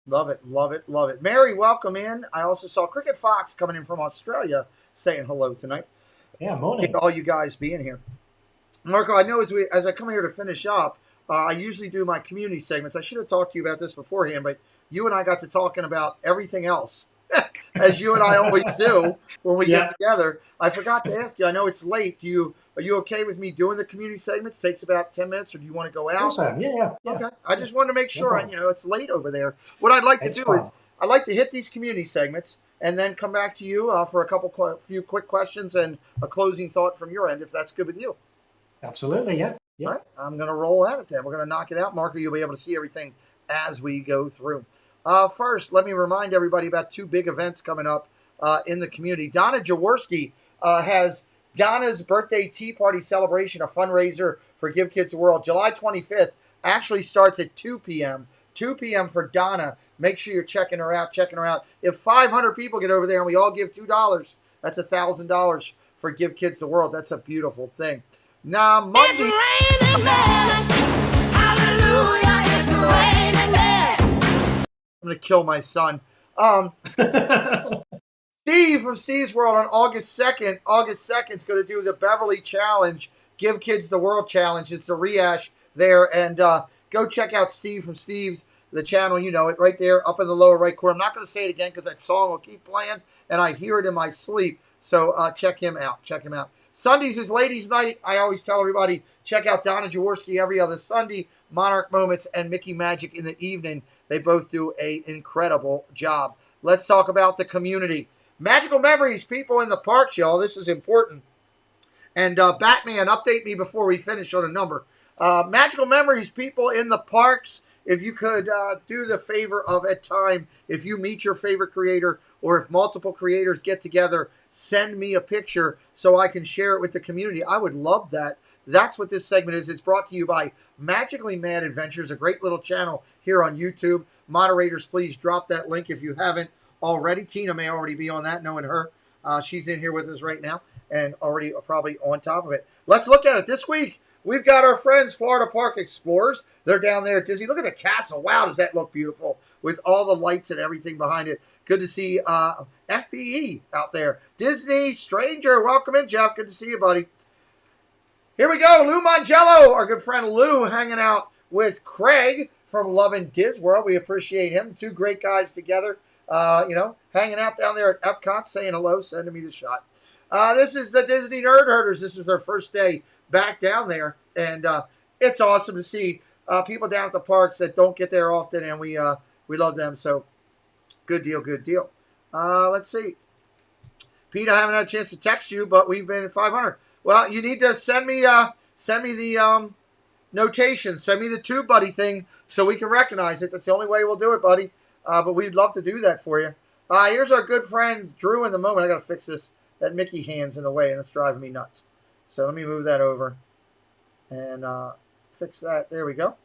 Love it, love it, love it. Mary, welcome in. I also saw Cricket Fox coming in from Australia saying hello tonight. Yeah, morning. All you guys being here. Marko, I know as I come here to finish up, I usually do my community segments. I should have talked to you about this beforehand, but you and I got to talking about everything else as you and I always do when we Yeah. get together. I forgot to ask you. I know it's late. Are you okay with me doing the community segments? Takes about 10 minutes, or do you want to go Of out? course I am. Yeah. Okay. I just wanted to make No sure. problem. It's late over there. What I'd like to It's do fine. is I'd like to hit these community segments and then come back to you for a few quick questions and a closing thought from your end, if that's good with you. Absolutely. Yeah. Yeah. All right. I'm going to roll at it then. We're going to knock it out. Marko, you'll be able to see everything as we go through. First, let me remind everybody about two big events coming up in the community. Donna Jaworski has Donna's Birthday Tea Party Celebration, a fundraiser for Give Kids the World. July 25th actually starts at 2 p.m. 2 p.m. for Donna. Make sure you're checking her out. If 500 people get over there and we all give $2, that's $1,000 for Give Kids the World. That's a beautiful thing. Now, Monday. It's raining men. Hallelujah, it's raining men. I'm going to kill my son. Steve from Steve's World on August 2nd. August 2nd is going to do the Beverly Challenge, Give Kids the World Challenge. It's a rehash there. And go check out Steve from Steve's, the channel. You know it right there up in the lower right corner. I'm not going to say it again because that song will keep playing and I hear it in my sleep. So check him out. Sundays is ladies' night. I always tell everybody, check out Donna Jaworski every other Sunday, Monarch Moments, and Mickey Magic in the evening. They both do an incredible job. Let's talk about the community. Magical memories, people in the parks, y'all. This is important. And Batman, update me before we finish on a number. Magical memories, people in the parks. If you could do the favor of, at time, if you meet your favorite creator or if multiple creators get together, send me a picture so I can share it with the community. I would love that. That's what this segment is. It's brought to you by Magically Mad Adventures, a great little channel here on YouTube. Moderators, please drop that link if you haven't already. Tina may already be on that, knowing her. She's in here with us right now and already probably on top of it. Let's look at it. This week, we've got our friends, Florida Park Explorers. They're down there at Disney. Look at the castle. Wow, does that look beautiful with all the lights and everything behind it. Good to see FPE out there. Disney Stranger. Welcome in, Jeff. Good to see you, buddy. Here we go. Lou Mangello, our good friend Lou, hanging out with Craig from Lovin' Diz World. We appreciate him. Two great guys together, hanging out down there at Epcot, saying hello, sending me the shot. This is the Disney Nerd Herders. This is their first day back down there, and it's awesome to see people down at the parks that don't get there often, and we love them. So good deal. Let's see. Pete, I haven't had a chance to text you, but we've been at 500. Well, you need to send me the notation. Send me the Tube Buddy thing so we can recognize it. That's the only way we'll do it, buddy. But we'd love to do that for you. Here's our good friend Drew in the moment. I got to fix this. That Mickey hand's in the way, and it's driving me nuts. So let me move that over and fix that. There we go.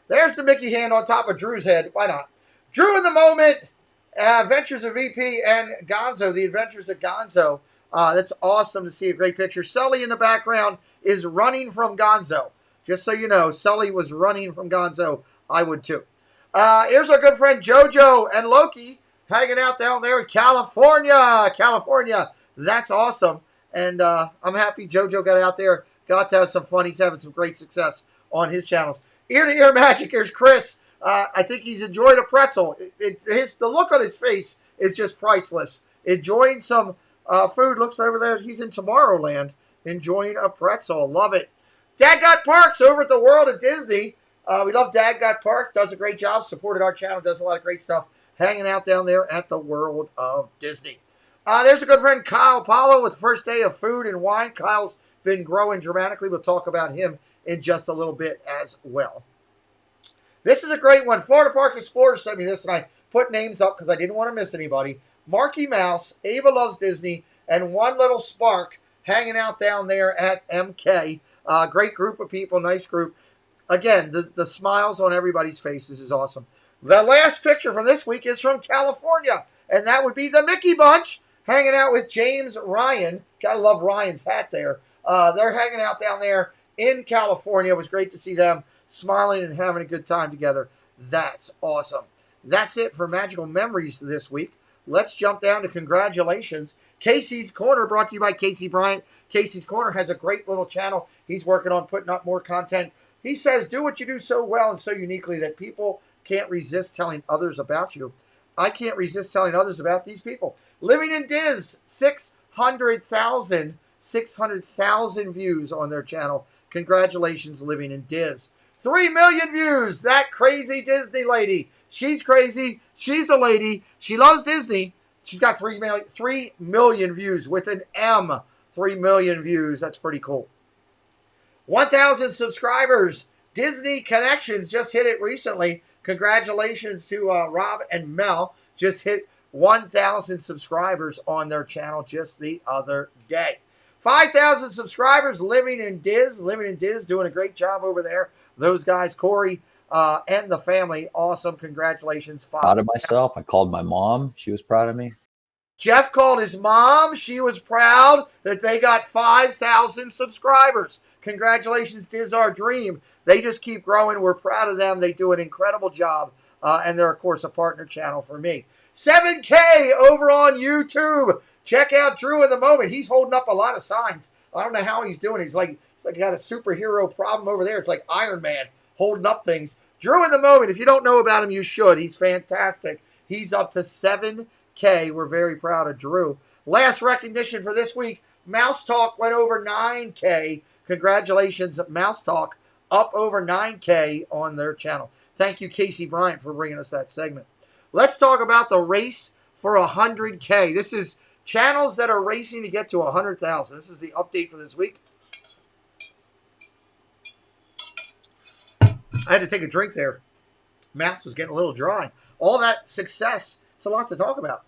There's the Mickey hand on top of Drew's head. Why not? Drew in the moment. Adventures of VP and Gonzo. The Adventures of Gonzo. That's awesome to see. A great picture. Sully in the background is running from Gonzo. Just so you know, Sully was running from Gonzo. I would too. Here's our good friend JoJo and Loki hanging out down there in California. That's awesome. And I'm happy JoJo got out there, got to have some fun. He's having some great success on his channels. Ear to ear magic. Here's Chris. I think he's enjoyed a pretzel. The look on his face is just priceless. Enjoying some food. Looks over there. He's in Tomorrowland enjoying a pretzel. Love it. Dad Got Parks over at the World of Disney. We love Dad Got Parks. Does a great job. Supported our channel. Does a lot of great stuff. Hanging out down there at the World of Disney. There's a good friend Kyle Paulo with the first day of food and wine. Kyle's been growing dramatically. We'll talk about him in just a little bit as well. This is a great one. Florida Park Explorers sent me this, and I put names up because I didn't want to miss anybody. Marky Mouse, Ava Loves Disney, and One Little Spark hanging out down there at MK. Great group of people, nice group. Again, the smiles on everybody's faces is awesome. The last picture from this week is from California, and that would be the Mickey Bunch hanging out with James Ryan. Gotta love Ryan's hat there. They're hanging out down there in California. It was great to see them smiling and having a good time together. That's awesome. That's it for Magical Memories this week. Let's jump down to congratulations. Casey's Corner, brought to you by Casey Bryant. Casey's Corner has a great little channel. He's working on putting up more content. He says, do what you do so well and so uniquely that people can't resist telling others about you. I can't resist telling others about these people. Living in Diz, 600,000 views on their channel. Congratulations, Living in Diz. 3 million views. That crazy Disney lady. She's crazy. She's a lady. She loves Disney. She's got 3 million views with an M. 3 million views. That's pretty cool. 1,000 subscribers. Disney Connections just hit it recently. Congratulations to Rob and Mel. Just hit 1,000 subscribers on their channel just the other day. 5,000 subscribers, Living in Diz. Living in Diz doing a great job over there. Those guys, Corey and the family, awesome. Congratulations. Proud of myself. I called my mom. She was proud of me. Jeff called his mom. She was proud that they got 5,000 subscribers. Congratulations, Diz Our Dream. They just keep growing. We're proud of them. They do an incredible job. And they're, of course, a partner channel for me. 7K over on YouTube. Check out Drew in the Moment. He's holding up a lot of signs. I don't know how he's doing it. He's like he got a superhero problem over there. It's like Iron Man holding up things. Drew in the Moment. If you don't know about him, you should. He's fantastic. He's up to 7K. We're very proud of Drew. Last recognition for this week, Mouse Talk went over 9K. Congratulations, Mouse Talk, up over 9K on their channel. Thank you, Casey Bryant, for bringing us that segment. Let's talk about the race for 100K. This is channels that are racing to get to 100,000. This is the update for this week. I had to take a drink there. Mouth was getting a little dry. All that success, it's a lot to talk about.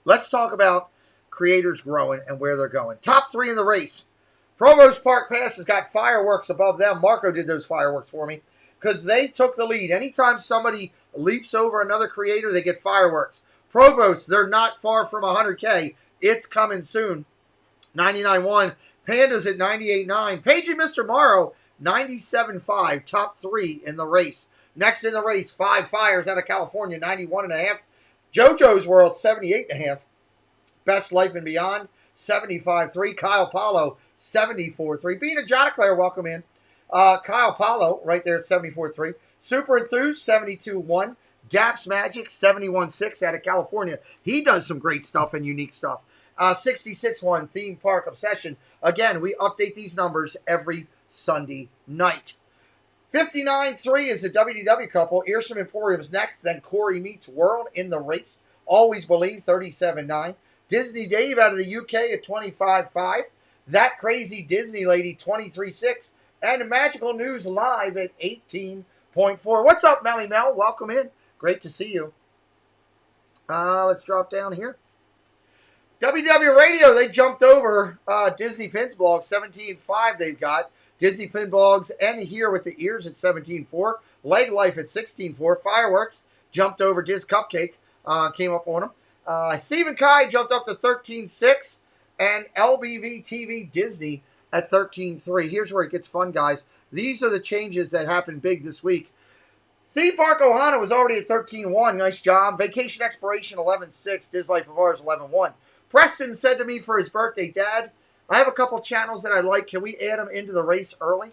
Let's talk about creators growing and where they're going. Top 3 in the race. Provost Park Pass has got fireworks above them. Marco did those fireworks for me because they took the lead. Anytime somebody leaps over another creator, they get fireworks. Provost, they're not far from 100K. It's coming soon. 99.1. Pandas at 98.9. Pagey Mr. Morrow, 97.5. Top 3 in the race. Next in the race, 5 Fires out of California, 91.5. JoJo's World, 78.5. Best Life and Beyond, 75.3. Kyle Paulo, 74.3. Being a John Claire, welcome in. Kyle Paulo, right there at 74.3. Super Enthused, 72.1. Daps Magic, 71.6 out of California. He does some great stuff and unique stuff. 66.1 Theme Park Obsession. Again, we update these numbers every Sunday night. 59.3 is the WDW couple. Earsham Emporium's next. Then Corey Meets World in the race. Always Believe, 37.9. Disney Dave out of the UK at 25.5. That Crazy Disney Lady, 23.6. And Magical News Live at 18.4. What's up, Melly Mel? Welcome in. Great to see you. Let's drop down here. WW Radio, they jumped over Disney Pins Blog, 17.5 they've got. Disney Pin Blogs and Here with the Ears at 17.4. Leg Life at 16.4. Fireworks jumped over Diz Cupcake, came up on them. Stephen Kai jumped up to 13.6. And LBV TV Disney at 13.3. Here's where it gets fun, guys. These are the changes that happened big this week. Theme Park Ohana was already at 13.1. Nice job. Vacation Exploration, 11.6. Diz Life of Ours, 11.1. Preston said to me for his birthday, Dad, I have a couple channels that I like. Can we add them into the race early?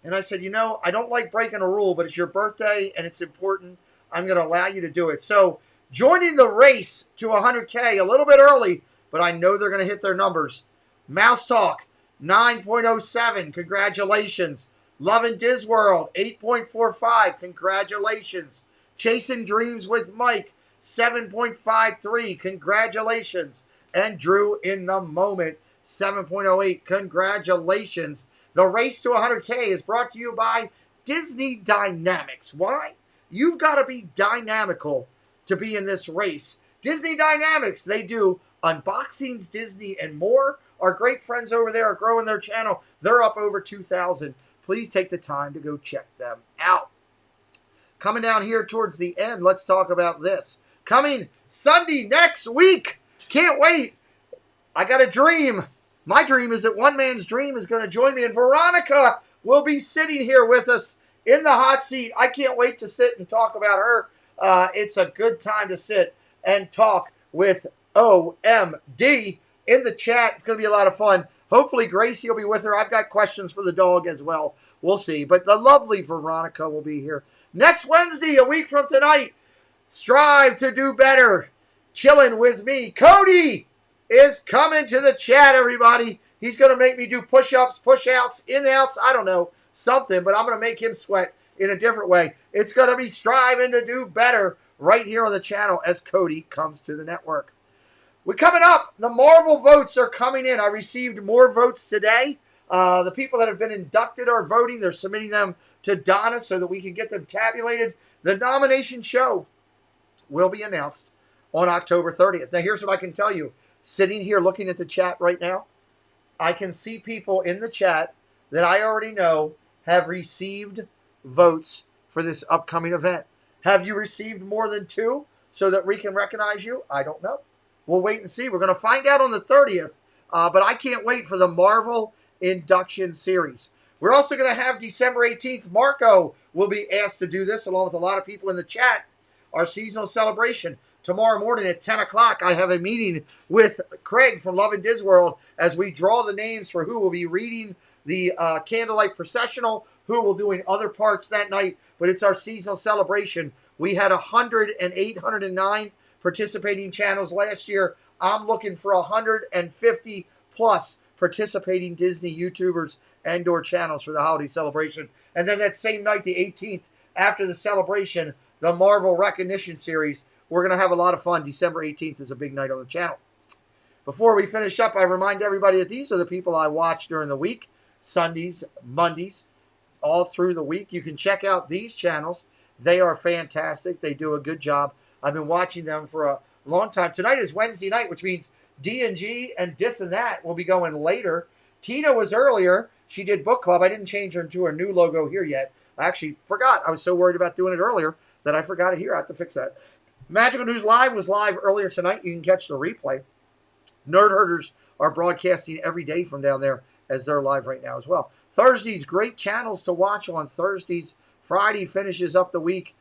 And I said, you know, I don't like breaking a rule, but it's your birthday and it's important. I'm going to allow you to do it. So joining the race to 100K a little bit early, but I know they're going to hit their numbers. Mouse Talk, 9.07. Congratulations. Love and Diz World, 8.45. Congratulations. Chasing Dreams with Mike, 7.53. Congratulations. And Drew in the Moment, 7.08. Congratulations. The race to 100K is brought to you by Disney Dynamics. Why? You've got to be dynamical to be in this race. Disney Dynamics, they do unboxings, Disney, and more. Our great friends over there are growing their channel. They're up over 2,000. Please take the time to go check them out. Coming down here towards the end, let's talk about this. Coming Sunday next week. Can't wait. I got a dream. My dream is that One Man's Dream is going to join me, and Veronica will be sitting here with us in the hot seat. I can't wait to sit and talk about her. It's a good time to sit and talk with OMD in the chat. It's going to be a lot of fun. Hopefully Gracie will be with her. I've got questions for the dog as well. We'll see. But the lovely Veronica will be here. Next Wednesday, a week from tonight, strive to do better. chilling with me. Cody is coming to the chat, everybody. He's going to make me do push-ups, push-outs, in-outs, I don't know, something, but I'm going to make him sweat in a different way. It's going to be striving to do better right here on the channel as Cody comes to the network. We're coming up. The Marvel votes are coming in. I received more votes today. The people that have been inducted are voting. They're submitting them to Donna so that we can get them tabulated. The nomination show will be announced on October 30th. Now, here's what I can tell you. Sitting here looking at the chat right now, I can see people in the chat that I already know have received votes for this upcoming event. Have you received more than 2 so that we can recognize you? I don't know. We'll wait and see. We're going to find out on the 30th, but I can't wait for the Marvel induction series. We're also going to have December 18th. Marko will be asked to do this along with a lot of people in the chat. Our seasonal celebration. Tomorrow morning at 10 o'clock, I have a meeting with Craig from Love and Disworld as we draw the names for who will be reading the Candlelight Processional, who will be doing other parts that night. But it's our seasonal celebration. We had 109 participating channels last year. I'm looking for 150 plus participating Disney YouTubers and or channels for the holiday celebration. And then that same night, the 18th, after the celebration, the Marvel Recognition Series. We're going to have a lot of fun. December 18th is a big night on the channel. Before we finish up, I remind everybody that these are the people I watch during the week. Sundays, Mondays, all through the week. You can check out these channels. They are fantastic. They do a good job. I've been watching them for a long time. Tonight is Wednesday night, which means D&G and Dis and That will be going later. Tina was earlier. She did book club. I didn't change her into her new logo here yet. I actually forgot. I was so worried about doing it earlier that I forgot it here. I have to fix that. Magical News Live was live earlier tonight. You can catch the replay. Nerd Herders are broadcasting every day from down there as they're live right now as well. Thursdays, great channels to watch on Thursdays. Friday finishes up the week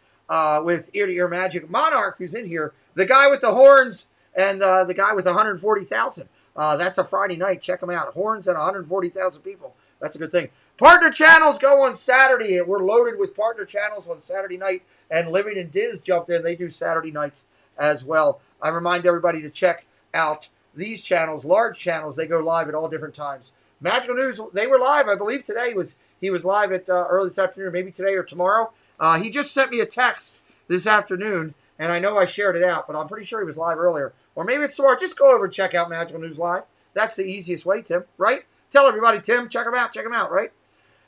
with Ear to Ear Magic. Monarch, who's in here, the guy with the horns and the guy with 140,000. That's a Friday night. Check them out. Horns and 140,000 people. That's a good thing. Partner channels go on Saturday. We're loaded with partner channels on Saturday night. And Living and Diz jumped in. They do Saturday nights as well. I remind everybody to check out these channels, large channels. They go live at all different times. Magical News, they were live. I believe today he was live at early this afternoon, maybe today or tomorrow. He just sent me a text this afternoon, and I know I shared it out, but I'm pretty sure he was live earlier. Or maybe it's tomorrow. Just go over and check out Magical News Live. That's the easiest way, Tim, right? Tell everybody, Tim, check them out, right?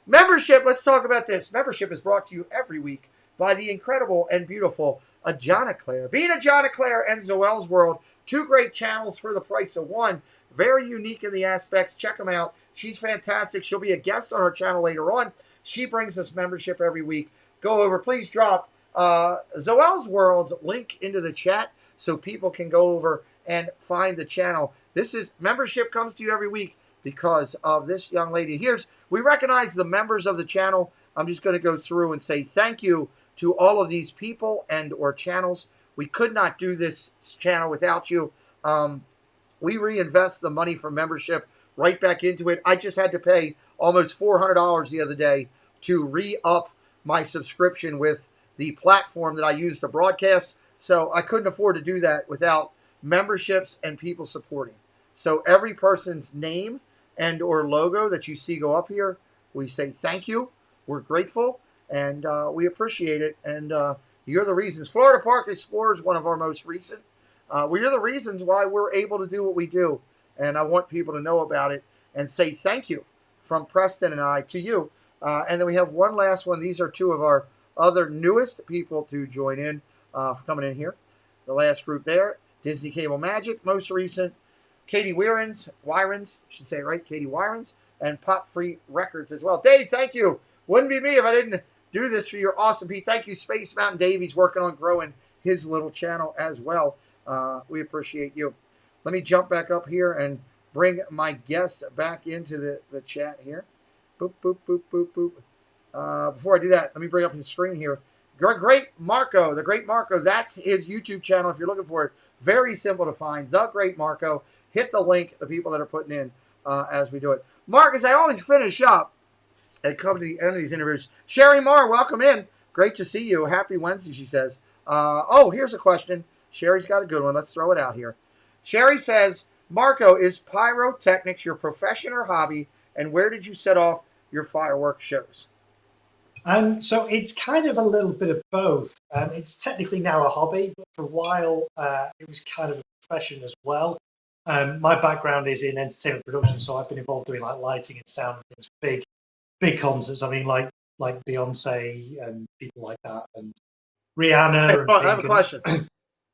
Membership, let's talk about this. Membership is brought to you every week by the incredible and beautiful Ajana Claire. Being Ajana Claire and Zoel's World, 2 great channels for the price of 1. Very unique in the aspects. Check them out. She's fantastic. She'll be a guest on our channel later on. She brings us membership every week. Go over. Please drop Zoel's World's link into the chat so people can go over and find the channel. This is membership comes to you every week because of this young lady. We recognize the members of the channel. I'm just going to go through and say thank you to all of these people and or channels. We could not do this channel without you. We reinvest the money from membership right back into it. I just had to pay almost $400 the other day to re-up my subscription with the platform that I use to broadcast. So I couldn't afford to do that without memberships and people supporting. So every person's name and or logo that you see go up here, we say thank you. We're grateful and we appreciate it. And you're the reasons. Florida Park Explorer is one of our most recent. We're the reasons why we're able to do what we do. And I want people to know about it and say thank you from Preston and I to you. And then we have one last one. These are 2 of our other newest people to join in for coming in here. The last group there, Disney Cable Magic, most recent. Katie Wirens, I should say it right, Katie Wirens, and Pop Free Records as well. Dave, thank you. Wouldn't be me if I didn't do this for you. You're awesome, Pete. Thank you, Space Mountain Dave. He's working on growing his little channel as well. We appreciate you. Let me jump back up here and bring my guest back into the chat here. Boop, boop, boop, boop, boop. Before I do that, let me bring up his screen here. Great Marko, the Great Marko. That's his YouTube channel if you're looking for it. Very simple to find. The Great Marko. Hit the link, the people that are putting in as we do it. Mark, as I always finish up and come to the end of these interviews, Sherry Marr, welcome in. Great to see you. Happy Wednesday, she says. Oh, here's a question. Sherry's got a good one. Let's throw it out here. Sherry says, Marko, is pyrotechnics your profession or hobby? And where did you set off your fireworks shows? So it's kind of a little bit of both. It's technically now a hobby, but for a while it was kind of a profession as well. My background is in entertainment production, so I've been involved doing like lighting and sound and things, big concerts. I mean, like Beyonce and people like that, and Rihanna. Hey, And I have a question.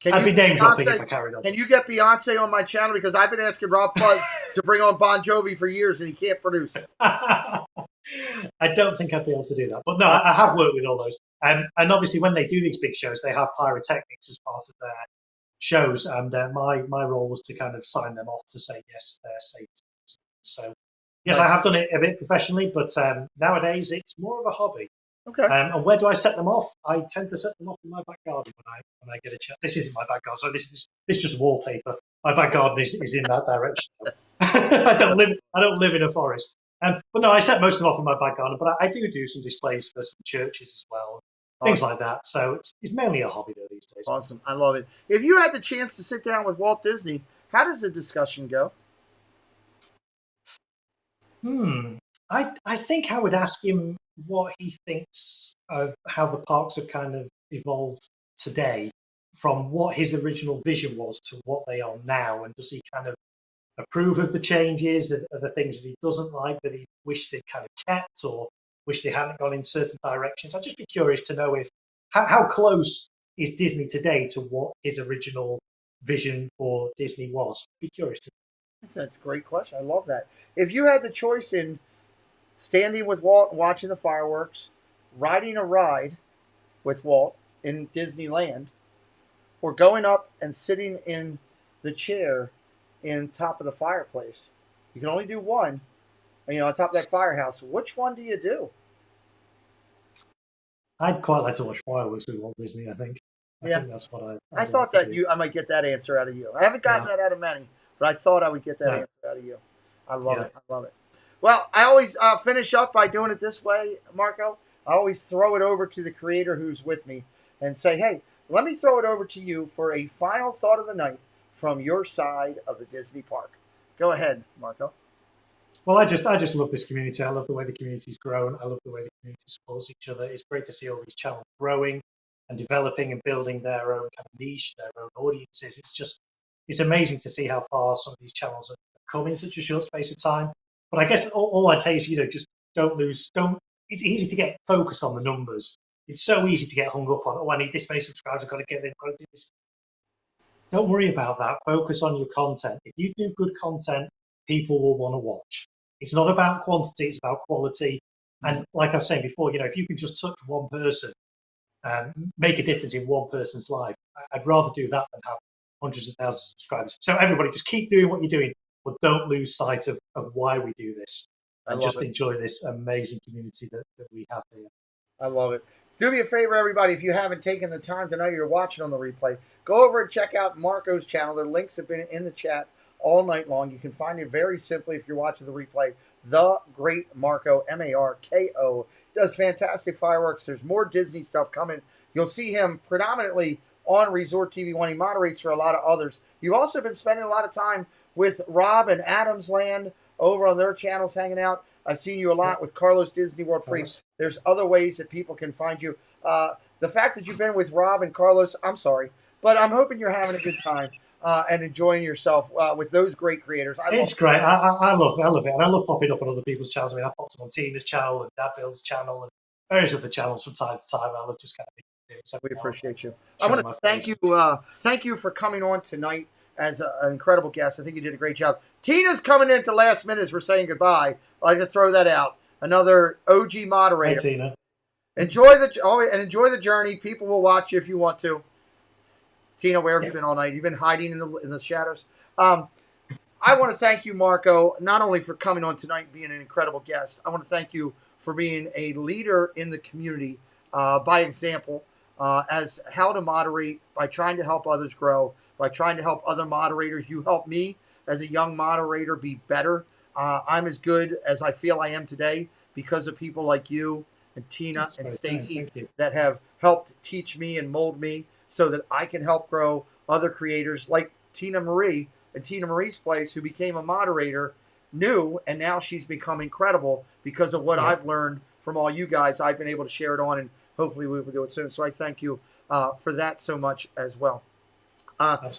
I'd be name dropping if I carried on. Can you get Beyonce on my channel? Because I've been asking Rob Fuzz to bring on Bon Jovi for years, and he can't produce. I don't think I'd be able to do that. But no, I have worked with all those. And obviously, when they do these big shows, they have pyrotechnics as part of their shows. And my role was to kind of sign them off to say, yes, they're safe. So, yes, I have done it a bit professionally, but nowadays it's more of a hobby. Okay. And where do I set them off? I tend to set them off in my back garden when I get a chance. This isn't my back garden, so this is just wallpaper. My back garden is in that direction. I don't live in a forest. But no, I set most of them off in my back garden. But I do some displays for some churches as well, things like that. So it's mainly a hobby though these days. Awesome, I love it. If you had the chance to sit down with Walt Disney, how does the discussion go? I think I would ask him what he thinks of how the parks have kind of evolved today from what his original vision was to what they are now, and does he kind of approve of the changes and the things that he doesn't like, that he wished they'd kind of kept or wish they hadn't gone in certain directions? I'd just be curious to know how close is Disney today to what his original vision for Disney was. I'd be curious to know. That's a great question. I love that. If you had the choice in standing with Walt and watching the fireworks, riding a ride with Walt in Disneyland, or going up and sitting in the chair in top of the fireplace, you can only do one, on top of that firehouse. Which one do you do? I'd quite like to watch fireworks with Walt Disney, I think. I think that's what I thought that I might get that answer out of you. I haven't gotten that out of many, but I thought I would get that answer out of you. I love it. I love it. Well, I always finish up by doing it this way, Marko. I always throw it over to the creator who's with me and say, hey, let me throw it over to you for a final thought of the night from your side of the Disney park. Go ahead, Marko. Well, I just love this community. I love the way the community's grown. I love the way the community supports each other. It's great to see all these channels growing and developing and building their own kind of niche, their own audiences. It's amazing to see how far some of these channels have come in such a short space of time. But I guess all I'd say is, just it's easy to get focused on the numbers. It's so easy to get hung up on, I need this many subscribers, I've got to get them, I've got to do this. Don't worry about that. Focus on your content. If you do good content, people will want to watch. It's not about quantity, it's about quality. And like I was saying before, if you can just touch one person and make a difference in one person's life, I'd rather do that than have hundreds of thousands of subscribers. So everybody, just keep doing what you're doing, but don't lose sight of why we do this. And just enjoy this amazing community that we have here. I love it. Do me a favor, everybody, if you haven't taken the time to know you're watching on the replay, go over and check out Marko's channel. Their links have been in the chat all night long. You can find it very simply if you're watching the replay. The Great Marko, Marko. Does fantastic fireworks. There's more Disney stuff coming. You'll see him predominantly on Resort TV when he moderates for a lot of others. You've also been spending a lot of time with Rob and Adam's Land over on their channels hanging out. I've seen you a lot with Carlos Disney World Free. There's other ways that people can find you. The fact that you've been with Rob and Carlos, I'm sorry, but I'm hoping you're having a good time and enjoying yourself with those great creators. It's great. I love it. And I love popping up on other people's channels. I mean, I popped up on Tina's channel and Dad Bill's channel and various other channels from time to time. I love just kind of being so we appreciate you. I want to thank you. Thank you for coming on tonight as an incredible guest. I think you did a great job. Tina's coming in at the last minute as we're saying goodbye. I'd like to throw that out. Another OG moderator. Hey, Tina. Enjoy the journey. People will watch you if you want to. Tina, where have you been all night? You've been hiding in the shadows. I want to thank you, Marko, not only for coming on tonight and being an incredible guest. I want to thank you for being a leader in the community by example, as how to moderate, by trying to help others grow, by trying to help other moderators. You helped me as a young moderator be better. I'm as good as I feel I am today because of people like you and Tina and Stacy that have helped teach me and mold me so that I can help grow other creators like Tina Marie and Tina Marie's Place, who became a moderator, new, and now she's become incredible because of what I've learned from all you guys. I've been able to share it on, and hopefully we will do it soon. So I thank you for that so much as well.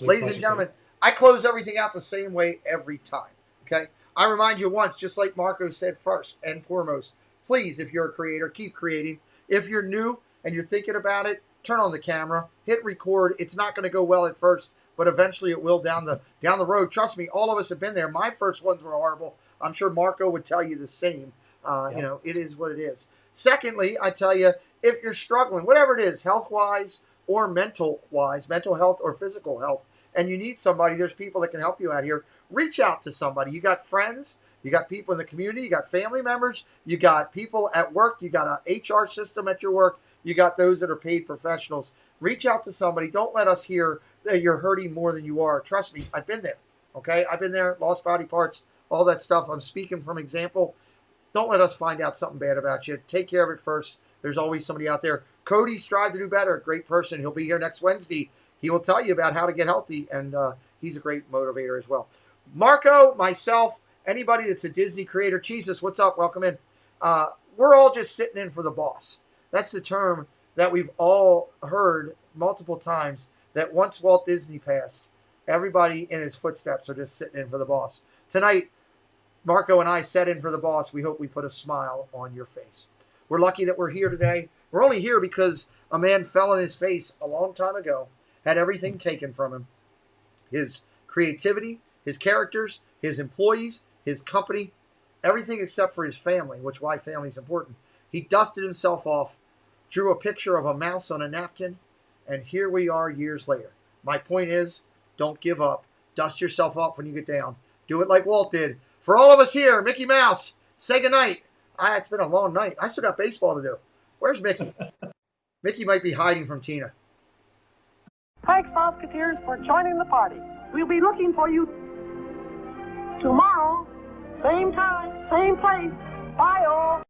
Ladies and gentlemen, I close everything out the same way every time. Okay, I remind you once, just like Marko said first and foremost, please, if you're a creator, keep creating. If you're new and you're thinking about it, turn on the camera, hit record. It's not going to go well at first, but eventually it will down the road. Trust me, all of us have been there. My first ones were horrible. I'm sure Marko would tell you the same. You know, it is what it is. Secondly, I tell you, if you're struggling, whatever it is, health-wise or mental-wise, mental health or physical health, and you need somebody, there's people that can help you out here. Reach out to somebody. You got friends, you got people in the community, you got family members, you got people at work, you got an HR system at your work, you got those that are paid professionals. Reach out to somebody. Don't let us hear that you're hurting more than you are. Trust me, I've been there. Okay, I've been there, lost body parts, all that stuff. I'm speaking from example. Don't let us find out something bad about you. Take care of it first. There's always somebody out there. Cody, Strive to Do Better, great person. He'll be here next Wednesday. He will tell you about how to get healthy, and he's a great motivator as well. Marko, myself, anybody that's a Disney creator, Jesus, what's up? Welcome in. We're all just sitting in for the boss. That's the term that we've all heard multiple times, that once Walt Disney passed, everybody in his footsteps are just sitting in for the boss. Tonight, Marko and I sat in for the boss. We hope we put a smile on your face. We're lucky that we're here today. We're only here because a man fell on his face a long time ago, had everything taken from him. His creativity, his characters, his employees, his company, everything except for his family, which why family is important. He dusted himself off, drew a picture of a mouse on a napkin, and here we are years later. My point is, don't give up. Dust yourself off when you get down. Do it like Walt did. For all of us here, Mickey Mouse, say goodnight. It's been a long night. I still got baseball to do. Where's Mickey? Mickey might be hiding from Tina. Thanks, Musketeers, for joining the party. We'll be looking for you tomorrow, same time, same place. Bye, all.